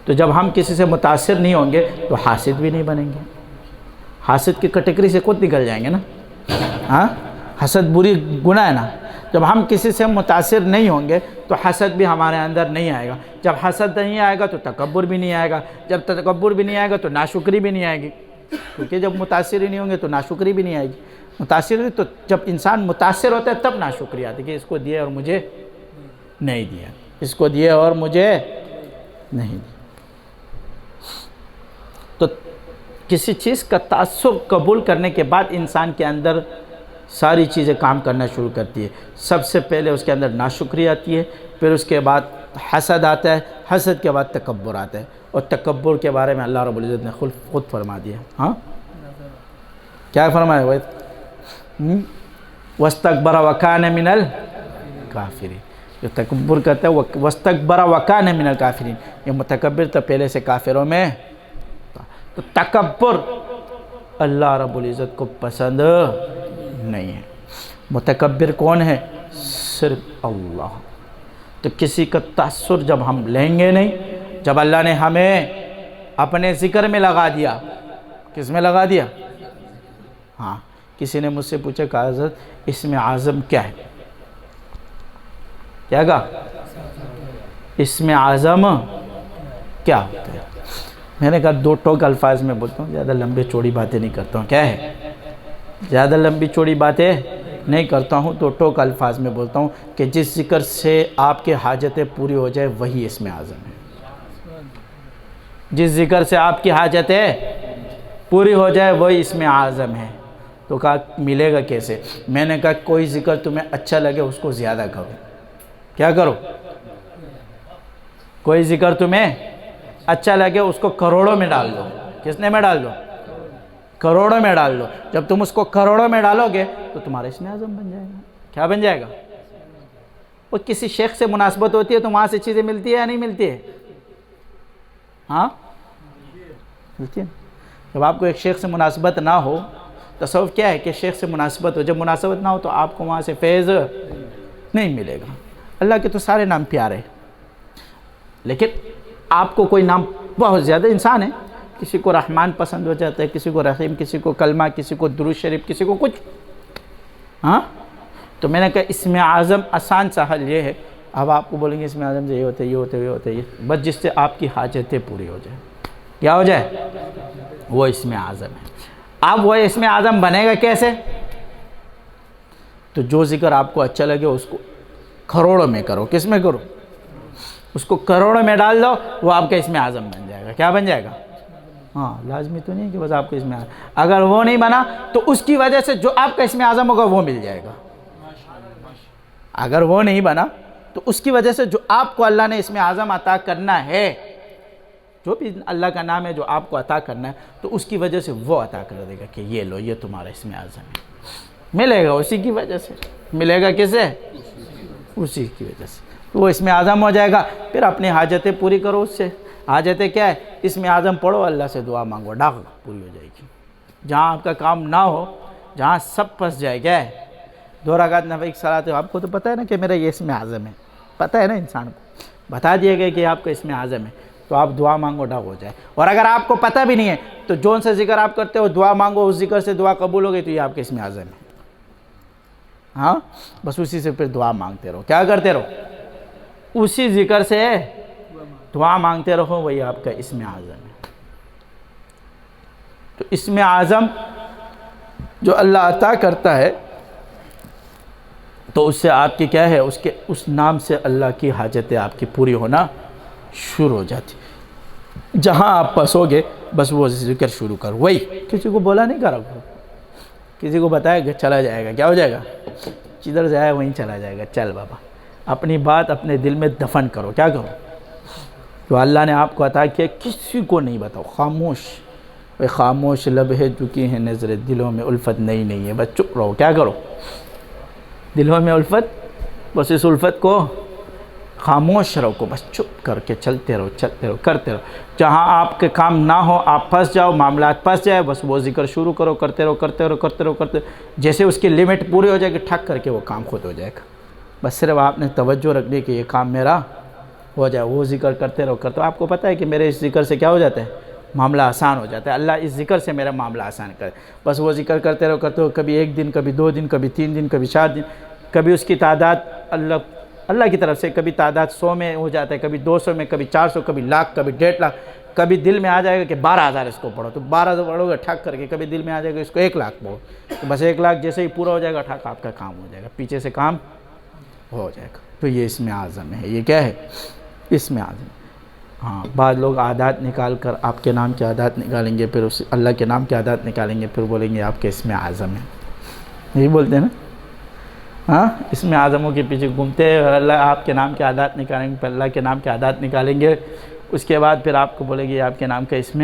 تو جب ہم کسی سے متاثر نہیں ہوں گے تو حاسد بھی نہیں بنیں گے. حاسد کی کیٹیگری سے خود نکل جائیں گے نا. ہاں, حسد بری گناہ ہے نا. جب ہم کسی سے متاثر نہیں ہوں گے تو حسد بھی ہمارے اندر نہیں آئے گا. جب حسد نہیں آئے گا تو تکبر بھی نہیں آئے گا. جب تکبر بھی نہیں آئے گا تو ناشکری بھی نہیں آئے گی, کیونکہ جب متاثر ہی نہیں ہوں گے تو ناشکری بھی نہیں آئے گی. متاثر تو جب انسان متاثر ہوتا ہے تب ناشکری آتی ہے کہ اس کو دیا اور مجھے نہیں دیا, اس کو دیا اور مجھے نہیں دیا. تو کسی چیز کا تاثر قبول کرنے کے بعد انسان کے اندر ساری چیزیں کام کرنا شروع کرتی ہے. سب سے پہلے اس کے اندر ناشکری آتی ہے, پھر اس کے بعد حسد آتا ہے, حسد کے بعد تکبر آتا ہے. اور تکبر کے بارے میں اللہ رب العزت نے خود فرما دیا. ہاں, کیا فرمایا وہ؟ وَاسْتَكْبَرَ وَكَانَ مِنَ الْكَافِرِينَ. جو تکبر کرتا ہے وہ وَاسْتَكْبَرَ وَكَانَ مِنَ الْكَافِرِينَ, یہ متکبر تو پہلے سے کافروں میں. تو تکبر اللہ رب العزت کو پسند نہیں ہے. متکبر کون ہے؟ صرف اللہ. تو کسی کا تاثر جب ہم لیں گے نہیں, جب اللہ نے ہمیں اپنے ذکر میں لگا دیا, کس میں لگا دیا؟ ہاں, کسی نے مجھ سے پوچھا کہ حضرت اسم اعظم کیا ہے؟ کیا کہا؟ اسم اعظم کیا ہوتا ہے؟ میں نے کہا 2 ٹوک الفاظ میں بولتا ہوں، زیادہ لمبے چوڑی باتیں نہیں کرتا ہوں. کیا ہے؟ زیادہ لمبی چوڑی باتیں نہیں کرتا ہوں، 2 ٹوک الفاظ میں بولتا ہوں کہ جس ذکر سے آپ کے حاجتیں پوری ہو جائے وہی اسم اعظم ہے. جس ذکر سے آپ کی حاجتیں پوری ہو جائے وہی اسم اعظم ہے. تو کہا ملے گا کیسے؟ میں نے کہا کوئی ذکر تمہیں اچھا لگے اس کو زیادہ کرو. کیا کرو؟ کوئی ذکر تمہیں اچھا لگے اس کو کروڑوں میں ڈال دو. کتنے میں ڈال دو؟ کروڑوں میں ڈال دو. جب تم اس کو کروڑوں میں ڈالو گے تو تمہارا اسم اعظم بن جائے گا. کیا بن جائے گا؟ وہ کسی شیخ سے مناسبت ہوتی ہے تو وہاں سے چیزیں ملتی ہے یا نہیں ملتی ہے؟ ہاں ملتی ہے. جب آپ کو ایک شیخ سے مناسبت نہ ہو، تصوف کیا ہے کہ شیخ سے مناسبت ہو، جب مناسبت نہ ہو تو آپ کو وہاں سے فیض نہیں ملے گا. اللہ کے تو سارے نام پیارے، لیکن آپ کو کوئی نام بہت زیادہ انسان ہے، کسی کو رحمان پسند ہو جاتا ہے، کسی کو رحیم، کسی کو کلمہ، کسی کو درود شریف، کسی کو کچھ. ہاں تو میں نے کہا اسم اعظم آسان سا حل یہ ہے. اب آپ کو بولیں گے اسم اعظم سے یہ ہوتا ہے، یہ ہوتا ہے، یہ ہوتا ہے، بس جس سے آپ کی حاجتیں پوری ہو جائیں. کیا ہو جائے؟ وہ اسم اعظم ہے. اب وہ اسم اعظم بنے گا کیسے؟ تو جو ذکر آپ کو اچھا لگے اس کو کروڑوں میں کرو. کس میں کرو؟ اس کو کروڑوں میں ڈال دو، وہ آپ کا اسم اعظم بن جائے گا. کیا بن جائے گا؟ ہاں لازمی تو نہیں کہ بس آپ کا اسم اعظم. اگر وہ نہیں بنا تو اس کی وجہ سے جو آپ کا اسم اعظم ہوگا وہ مل جائے گا. اگر وہ نہیں بنا تو اس کی وجہ سے جو آپ کو اللہ نے اسم اعظم عطا کرنا ہے، جو بھی اللہ کا نام ہے جو آپ کو عطا کرنا ہے، تو اس کی وجہ سے وہ عطا کر دے گا کہ یہ لو، یہ تمہارا اسم اعظم ہے. ملے گا اسی کی وجہ سے. ملے گا کسے؟ اسی کی وجہ سے. تو وہ اسم اعظم ہو جائے گا. پھر اپنی حاجتیں پوری کرو اس سے. حاجتیں کیا ہے؟ اسم اعظم پڑھو، اللہ سے دعا مانگو، ڈاک پوری ہو جائے گی. جہاں آپ کا کام نہ ہو، جہاں سب پھنس جائے گا، 2 رکعت نفل کی صلاۃ، آپ کو تو پتہ ہے نا کہ میرا یہ اسم اعظم ہے. پتہ ہے نا انسان کو، بتا دیے گئے کہ آپ کا اسم اعظم ہے، تو آپ دعا مانگو، ڈاک ہو جائے. اور اگر آپ کو پتہ بھی نہیں ہے تو جون سے ذکر آپ کرتے ہو دعا مانگو، اس ذکر سے دعا قبول ہو گئی تو یہ آپ کا اسم اعظم ہے. ہاں بس اسی سے پھر دعا مانگتے رہو. کیا کرتے رہو؟ اسی ذکر سے دعا مانگتے رہو، وہی آپ کا اسم اعظم ہے. تو اسم اعظم جو اللہ عطا کرتا ہے تو اس سے آپ کی کیا ہے، اس نام سے اللہ کی حاجتیں آپ کی پوری ہونا شروع ہو جاتی. جہاں آپ پسو گے بس وہ ذکر شروع کرو. وہی کسی کو بولا نہیں کرو، کسی کو بتایا کہ چلا جائے گا. کیا ہو جائے گا؟ جدھر جائے وہیں چلا جائے گا. چل بابا، اپنی بات اپنے دل میں دفن کرو. کیا کرو؟ جو اللہ نے آپ کو عطا کیا کسی کو نہیں بتاؤ. خاموش، خاموش لب ہے چکی ہیں نظر، دلوں میں الفت نہیں ہے، بس چپ رہو. کیا کرو؟ دلوں میں الفت، بس اس الفت کو خاموش رکھو، بس چپ کر کے چلتے رہو، کرتے رہو. جہاں آپ کے کام نہ ہو، آپ پھنس جاؤ، معاملات پھنس جائے، بس وہ ذکر شروع کرو، کرتے رہو. جیسے اس کی لمٹ پوری ہو جائے گی، ٹھک کر کے وہ کام خود ہو جائے گا. بس صرف آپ نے توجہ رکھنی کہ یہ کام میرا ہو جائے. وہ ذکر کرتے رہو. آپ کو پتہ ہے کہ میرے اس ذکر سے کیا ہو جاتا ہے؟ معاملہ آسان ہو جاتا ہے. اللہ اس ذکر سے میرا معاملہ آسان کرے. بس وہ ذکر کرتے رہو. کبھی 1 دن، کبھی 2 دن، کبھی 3 دن، کبھی 4 دن، کبھی اس کی تعداد اللہ کی طرف سے کبھی تعداد 100 میں ہو جاتا ہے، کبھی 200 میں، کبھی 400، کبھی لاکھ، کبھی 1.5 لاکھ. کبھی دل میں آ جائے گا کہ 12,000 اس کو پڑھو، تو 12 پڑھو گے ٹھک کر کے. کبھی دل میں آ جائے گا اس کو 1 لاکھ پڑھو، تو بس 1 لاکھ جیسے ہی پورا ہو جائے گا ٹھک آپ کا کام ہو جائے گا، پیچھے سے کام ہو جائے گا. تو یہ اسم اعظم ہے. یہ کیا ہے؟ اسم اعظم. ہاں بعض لوگ عادات نکال کر آپ کے نام کے عادات نکالیں گے، پھر اس اللہ کے نام کے عادات نکالیں گے، پھر بولیں گے آپ کے اسم اعظم ہے. یہی بولتے ہیں نا. ہاں اسم اعظموں کے پیچھے گھومتے ہیں، اللہ آپ کے نام کے عادات نکالیں گے، پھر اللہ کے نام کے عادات نکالیں گے، اس کے بعد پھر آپ کو بولیں گے آپ کے نام کا اسم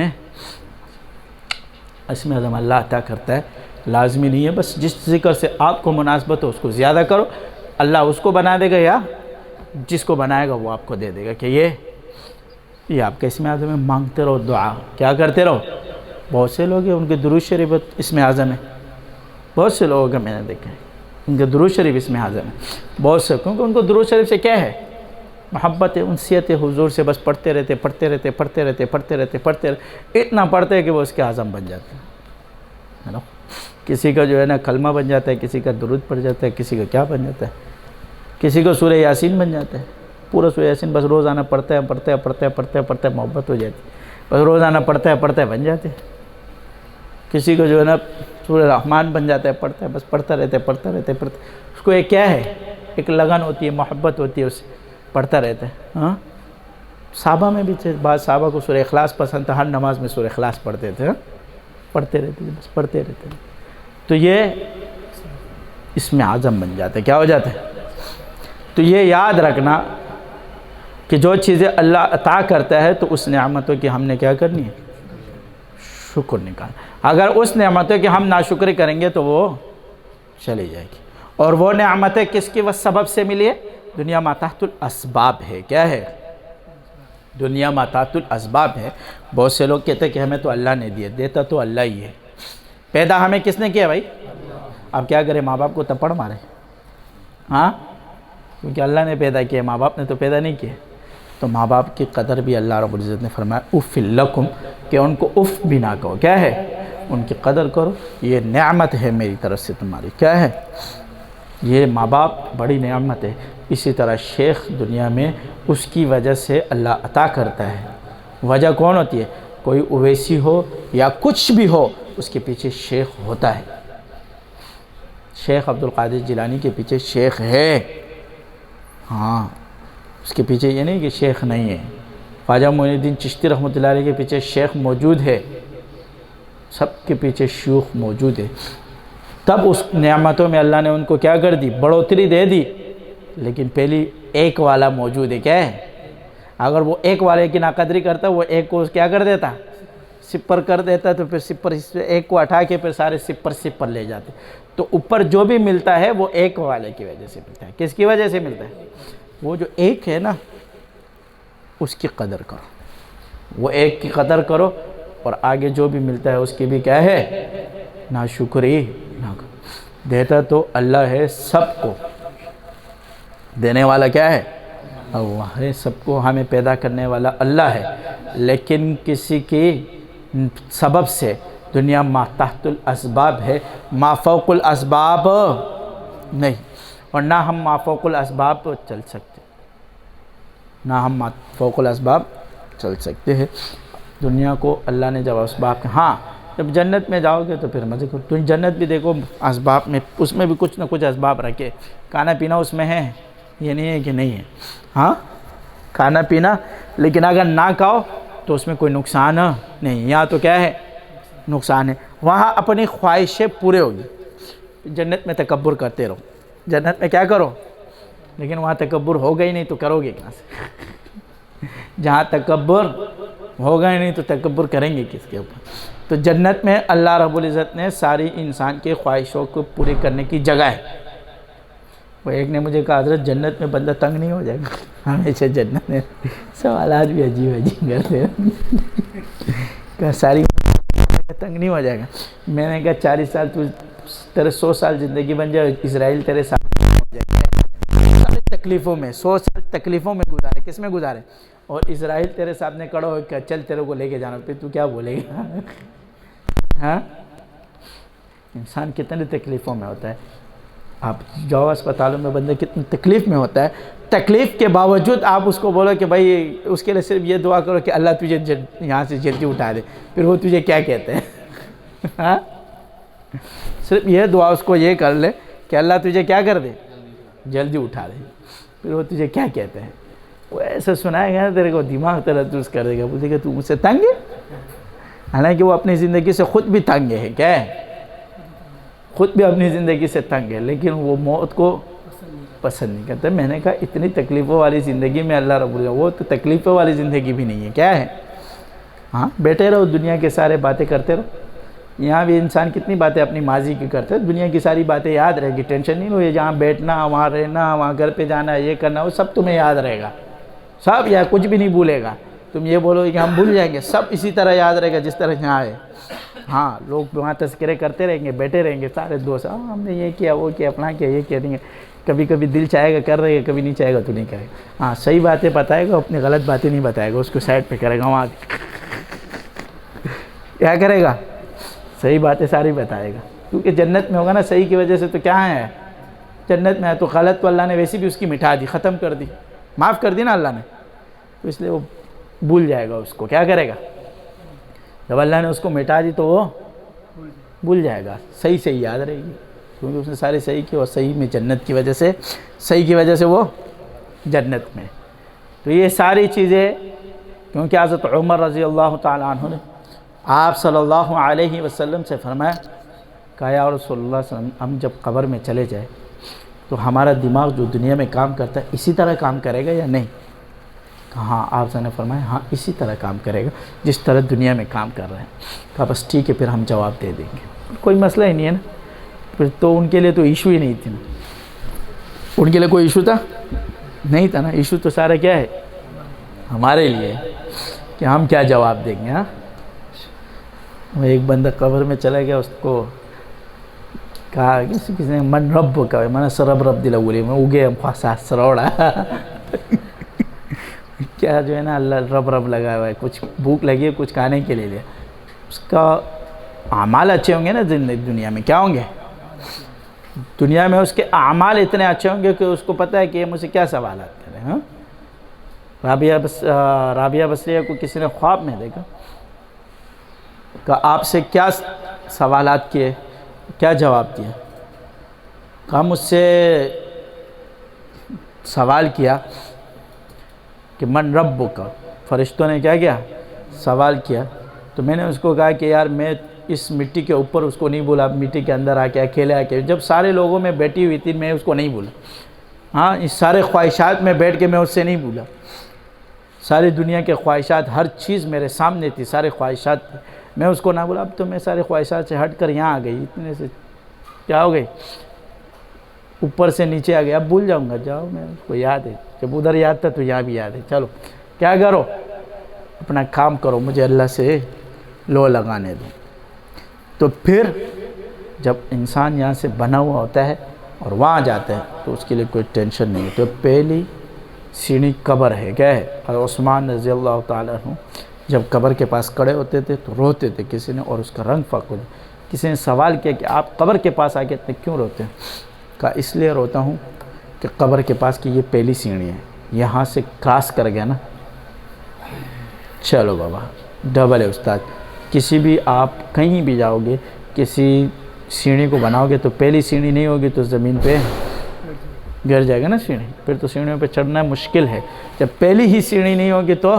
اعظم اللہ عطا کرتا ہے. لازمی نہیں ہے، بس جس ذکر سے آپ کو مناسبت ہو اس کو زیادہ کرو. اللہ اس کو بنا دے گا یا جس کو بنائے گا وہ آپ کو دے دے گا کہ یہ آپ کا اسم اعظم ہے. مانگتے رہو، دعا کیا کرتے رہو. بہت سے لوگ ہیں ان کے درود شریف اسم اعظم ہے. بہت سے لوگوں کا میں نے دیکھا ہے ان کے درود شریف اسم اعظم ہے. بہت سے، کیونکہ ان کو درود شریف سے کیا ہے؟ محبت ہے، انسیت ہے حضور سے. بس پڑھتے رہتے، اتنا پڑھتے ہیں کہ وہ اس کے اعظم بن جاتے ہیں. کسی کا جو ہے نا کلمہ بن جاتا ہے، کسی کا درود پڑ جاتا ہے، کسی کا کیا بن جاتا ہے، کسی کو سورہ یاسین بن جاتا ہے، پورا سورہ یاسین بس روزانہ پڑھتا ہے محبت ہو جاتی ہے، بس روزانہ پڑھتا ہے بن جاتے ہیں۔ کسی کو جو ہے نا سورہ رحمان بن جاتا ہے، پڑھتا ہے بس پڑھتا رہتا ہے۔ اس کو ایک کیا ہے، ایک لگن ہوتی ہے، محبت ہوتی ہے، اسے پڑھتا رہتا ہے۔ ہاں، صحابہ میں بھی تھے، بعض صحابہ کو سورہ اخلاص پسند تھا، ہر نماز میں سورہ اخلاص پڑھتے تھے، پڑھتے رہتے ہیں۔ تو یہ اس میں اعظم بن جاتا ہے، کیا ہو جاتا ہے؟ تو یہ یاد رکھنا کہ جو چیزیں اللہ عطا کرتا ہے تو اس نعمتوں کی ہم نے کیا کرنی ہے؟ شکر نکالنا۔ اگر اس نعمتوں کی ہم ناشکری کریں گے تو وہ چلی جائے گی۔ اور وہ نعمتیں کس کی سبب سے ملی ہے؟ دنیا ما تحت الاسباب ہے۔ کیا ہے؟ دنیا ما تحت الاسباب ہے۔ بہت سے لوگ کہتے ہیں کہ ہمیں تو اللہ نے دیا، دیتا تو اللہ ہی ہے۔ پیدا ہمیں کس نے کیا بھائی؟ اب کیا کریں، ماں باپ کو تپڑ مارے؟ ہاں، کیونکہ اللہ نے پیدا کیا، ماں باپ نے تو پیدا نہیں کیا۔ تو ماں باپ کی قدر بھی اللہ رب العزت نے فرمایا اف لکم، کہ ان کو اف بھی نہ کہو۔ کیا ہے؟ ان کی قدر کرو، یہ نعمت ہے میری طرف سے تمہاری۔ کیا ہے؟ یہ ماں باپ بڑی نعمت ہے۔ اسی طرح شیخ دنیا میں اس کی وجہ سے اللہ عطا کرتا ہے۔ وجہ کون ہوتی ہے؟ کوئی اویسی ہو یا کچھ بھی ہو، اس کے پیچھے شیخ ہوتا ہے۔ شیخ عبدالقادر جیلانی کے پیچھے شیخ ہے، ہاں، اس کے پیچھے یہ نہیں کہ شیخ نہیں ہے۔ خواجہ معین الدین چشتی رحمۃ اللہ علیہ کے پیچھے شیخ موجود ہے، سب کے پیچھے شیوخ موجود ہے۔ تب اس نعمتوں میں اللہ نے ان کو کیا کر دی؟ بڑھوتری دے دی۔ لیکن پہلی ایک والا موجود ہے، کیا ہے؟ اگر وہ ایک والے کی ناقدری کرتا، وہ ایک کو کیا کر دیتا؟ سپر کر دیتا، تو پھر سپر ایک کو اٹھا کے پھر سارے سپر لے جاتے۔ تو اوپر جو بھی ملتا ہے وہ ایک والے کی وجہ سے ملتا ہے۔ کس کی وجہ سے ملتا ہے؟ وہ جو ایک ہے نا، اس کی قدر کرو، وہ ایک کی قدر کرو، اور آگے جو بھی ملتا ہے اس کی بھی کیا ہے؟ ناشکری نہ کرو۔ دیتا تو اللہ ہے، سب کو دینے والا کیا ہے؟ اللہ ہے، سب کو ہمیں پیدا کرنے والا اللہ ہے۔ لیکن کسی کی سبب سے دنیا ما تحت الاسباب ہے، ما فوق الاسباب نہیں، اور نہ ہم ما فوق الاسباب چل سکتے، نہ ہم ما فوق الاسباب چل سکتے ہیں۔ دنیا کو اللہ نے جب اسباب، ہاں جب جنت میں جاؤ گے تو پھر مزے کرو۔ تو جنت بھی دیکھو اسباب میں، اس میں بھی کچھ نہ کچھ اسباب رکھے، کھانا پینا اس میں ہے، یہ نہیں ہے کہ نہیں ہے، ہاں کھانا پینا، لیکن اگر نہ کھاؤ تو اس میں کوئی نقصان نہیں۔ یہاں تو کیا ہے؟ نقصان ہے۔ وہاں اپنی خواہشیں پورے ہوگی۔ جنت میں تکبر کرتے رہو، جنت میں کیا کرو، لیکن وہاں تکبر ہوگا ہی نہیں تو کرو گے کہاں سے؟ جہاں تکبر ہوگا ہی نہیں تو تکبر کریں گے کس کے اوپر؟ تو جنت میں اللہ رب العزت نے ساری انسان کے خواہشوں کو پورے کرنے کی جگہ ہے۔ وہ ایک نے مجھے کہا حضرت جنت میں بندہ تنگ نہیں ہو جائے گا؟ ہمیشہ جنت میں سوالات بھی عجیب کرتے ہیں، ساری تنگ نہیں ہو جائے گا؟ میں نے کہا 40 سال تیرے 100 سال زندگی بن جائے، اسرائیل تیرے سامنے ہو جائے، سارے تکلیفوں میں 100 سال تکلیفوں میں گزارے، کس میں گزارے؟ اور اسرائیل تیرے سامنے کھڑا ہو کہ چل تیرے کو لے کے جانا، پھر تو کیا بولے گا؟ ہاں، انسان کتنے تکلیفوں میں ہوتا ہے۔ آپ جاؤ اسپتالوں میں، بندے کتنی تکلیف میں ہوتا ہے، تکلیف کے باوجود آپ اس کو بولو کہ بھائی اس کے لیے صرف یہ دعا کرو کہ اللہ تجھے یہاں سے جلدی اٹھا دے، پھر وہ تجھے کیا کہتے ہیں؟ ہاں، صرف یہ دعا اس کو یہ کر لے کہ اللہ تجھے کیا کر دے؟ جلدی اٹھا دے، پھر وہ تجھے کیا کہتے ہیں؟ وہ ایسا سنائے گا تیرے کو دماغ تلطف کر دے گا، بولے گا تو مجھ سے تنگ ہے، حالانکہ وہ اپنی زندگی سے خود بھی تنگ ہے، کیا ہے؟ خود بھی اپنی زندگی سے تنگ ہے، لیکن وہ موت کو پسند نہیں کرتا۔ میں نے کہا اتنی تکلیفوں والی زندگی میں اللہ رب العزت، وہ تو تکلیفوں والی زندگی بھی نہیں ہے، کیا ہے؟ ہاں، بیٹھے رہو دنیا کے سارے باتیں کرتے رہو۔ یہاں بھی انسان کتنی باتیں اپنی ماضی کی کرتے ہیں، دنیا کی ساری باتیں یاد رہے گی، ٹینشن نہیں ہوئی، جہاں بیٹھنا، وہاں رہنا، وہاں گھر پہ جانا، یہ کرنا، وہ سب تمہیں یاد رہے گا، سب، یا کچھ بھی نہیں بھولے گا۔ تم یہ بولو کہ ہم بھول جائیں گے، سب اسی طرح یاد رہے گا جس طرح یہاں ہے۔ ہاں، لوگ وہاں تذکرے کرتے رہیں گے، بیٹھے رہیں گے سارے دوست، ہم نے یہ کیا، وہ کیا، اپنا کیا، یہ کیا دیں گے، کبھی کبھی دل چاہے گا کر رہے گا، کبھی نہیں چاہے گا تو نہیں کرے گا۔ ہاں، صحیح باتیں بتائے گا، اپنی غلط باتیں نہیں بتائے گا، اس کو سائڈ پہ کرے گا، وہاں کیا کرے گا؟ صحیح باتیں ساری بتائے گا، کیونکہ جنت میں ہوگا نا صحیح کی وجہ سے، تو کیا ہے جنت میں ہے، تو غلط تو اللہ نے ویسی بھی اس کی مٹا دی، ختم کر دی، معاف کر دی نا اللہ نے، تو اس لیے وہ بھول جائے گا اس کو، کیا کرے گا؟ جب اللہ نے اس کو مٹا دی تو وہ بھول جائے گا، صحیح صحیح یاد رہے گی، کیونکہ اس نے سارے صحیح کی، اور صحیح میں جنت کی وجہ سے، صحیح کی وجہ سے وہ جنت میں۔ تو یہ ساری چیزیں، کیونکہ حضرت عمر رضی اللہ تعالیٰ عنہ نے آپ صلی اللہ علیہ وسلم سے فرمایا، کہا یا رسول اللہ صلی اللہ علیہ وسلم، ہم جب قبر میں چلے جائیں تو ہمارا دماغ جو دنیا میں کام کرتا ہے اسی طرح کام کرے گا یا نہیں؟ کہا ہاں، آپ نے فرمایا ہاں اسی طرح کام کرے گا جس طرح دنیا میں کام کر رہے ہیں۔ کہا بس ٹھیک ہے، پھر ہم جواب دے دیں گے، کوئی مسئلہ ہی نہیں ہے نا، پھر تو ان کے لیے تو ایشو ہی نہیں تھی نا، ان کے لیے کوئی ایشو تھا نہیں تھا نا، ایشو تو سارا کیا ہے ہمارے لیے کہ ہم کیا جواب دیں گے۔ ہاں، ایک بندہ قبر میں چلا گیا، اس کو کہا کسی نے من رب کا من سرب رب دل اولی میں اگے ہم خاصا سروڑا کیا جو ہے نا اللہ رب رب لگا ہوا ہے، کچھ بھوک لگی ہے کچھ کھانے کے لیے، اس کا اعمال اچھے ہوں گے نا، دنیا میں کیا ہوں گے، دنیا میں اس کے اعمال اتنے اچھے ہوں گے کہ اس کو پتہ ہے کہ یہ مجھ سے کیا سوالات کریں۔ ہاں، رابعہ بصریہ کو کسی نے خواب میں دیکھا کہ آپ سے کیا سوالات کیے، کیا جواب دیا؟ کہا مجھ سے سوال کیا کہ من رب کا، فرشتوں نے کیا کیا سوال کیا، تو میں نے اس کو کہا کہ یار میں اس مٹی کے اوپر اس کو نہیں بولا، مٹی کے اندر آ کے اکیلے آ کے جب سارے لوگوں میں بیٹھی ہوئی تھی میں اس کو نہیں بولا، ہاں اس سارے خواہشات میں بیٹھ کے میں اس سے نہیں بولا، ساری دنیا کے خواہشات ہر چیز میرے سامنے تھی، سارے خواہشات تھی، میں اس کو نہ بولا، اب تو میں سارے خواہشات سے ہٹ کر یہاں آ گئی، اتنے سے کیا ہو گئی اوپر سے نیچے آ گیا، اب بھول جاؤں گا، جاؤ میں اس کو یاد ہے، جب ادھر یاد تھا تو یہاں بھی یاد ہے، چلو کیا کرو اپنا کام کرو، مجھے اللہ سے لو لگانے دو۔ تو پھر جب انسان یہاں سے بنا ہوا ہوتا ہے اور وہاں جاتا ہے تو اس کے لیے کوئی ٹینشن نہیں ہے۔ تو پہلی سیڑھی قبر ہے، کیا ہے؟ اور عثمان رضی اللہ تعالیٰ عنہ جب قبر کے پاس کھڑے ہوتے تھے تو روتے تھے، کسی نے اور اس کا رنگ فاق ہو جائے، کسی نے سوال کیا کہ آپ قبر کے پاس آ کے اتنے کیوں روتے ہیں؟ کہا اس لیے روتا ہوں کہ قبر کے پاس کی یہ پہلی سیڑھی ہے، یہاں سے کراس کر گیا نا، چلو بابا ڈبل ہے استاد، کسی بھی آپ کہیں بھی جاؤ گے کسی سیڑھی کو بناؤ گے تو پہلی سیڑھی نہیں ہوگی تو زمین پہ گر جائے گا نا سیڑھی، پھر تو سیڑھیوں پہ چڑھنا مشکل ہے، جب پہلی ہی سیڑھی نہیں ہوگی تو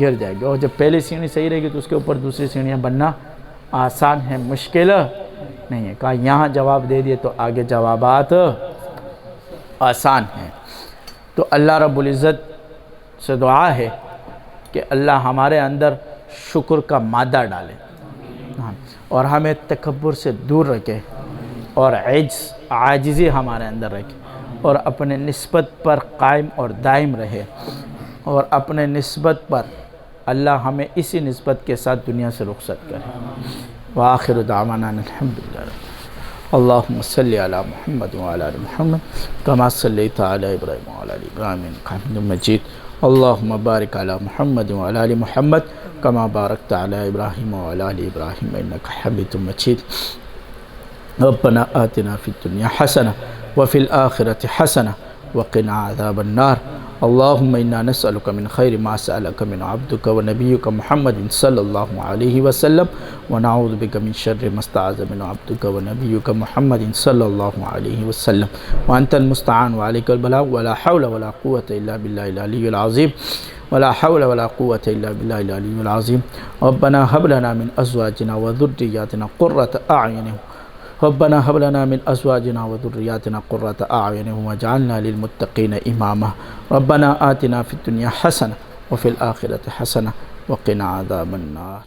گر جائے گی، اور جب پہلی سیڑھی صحیح رہے گی تو اس کے اوپر دوسری سیڑھیاں بننا آسان ہے، مشکل نہیں ہے۔ کہا یہاں جواب دے دیے تو آگے جوابات آسان ہیں۔ تو اللہ رب العزت سے دعا ہے کہ اللہ ہمارے اندر شکر کا مادہ ڈالے اور ہمیں تکبر سے دور رکھے اور عاجزی ہمارے اندر رکھے اور اپنے نسبت پر قائم اور دائم رہے، اور اپنے نسبت پر اللہ ہمیں اسی نسبت کے ساتھ دنیا سے رخصت کرے۔ وآخر دعوانا الحمدللہ۔ اللہم صلی علی محمد وعلی آل محمد کما صلیت علی ابراہیم وعلی آل ابراہیم انک حمید مجید۔ اللہم بارک علی محمد وعلی آل محمد کما بارکت علی ابراہیم وعلی آل ابراہیم انک حمید مجید۔ ربنا آتنا فی الدنیا حسنہ وفی الآخرۃ حسنہ وقنا عذاب النار۔ اللہم انا نسألک من خیر ما سألک من عبدک ونبیک محمد صلی اللہ علیہ وسلم ونعوذ بک من شر ما استعاذ من عبدک ونبیک محمد صلی اللہ علیہ وسلم وانت المستعان وعلیک البلاغ ولا حول ولا قوة الا باللہ العلی العظیم ولا حول ولا قوة الا باللہ العلی العظیم۔ ربنا هب لنا من ازواجنا وذریاتنا قرۃ اعین ربنا هب لنا من ازواجنا وذرياتنا قرة اعين واجعلنا للمتقين اماما۔ ربنا آتنا في الدنيا حسنة وفي الآخرة حسنة وقنا عذاب النار۔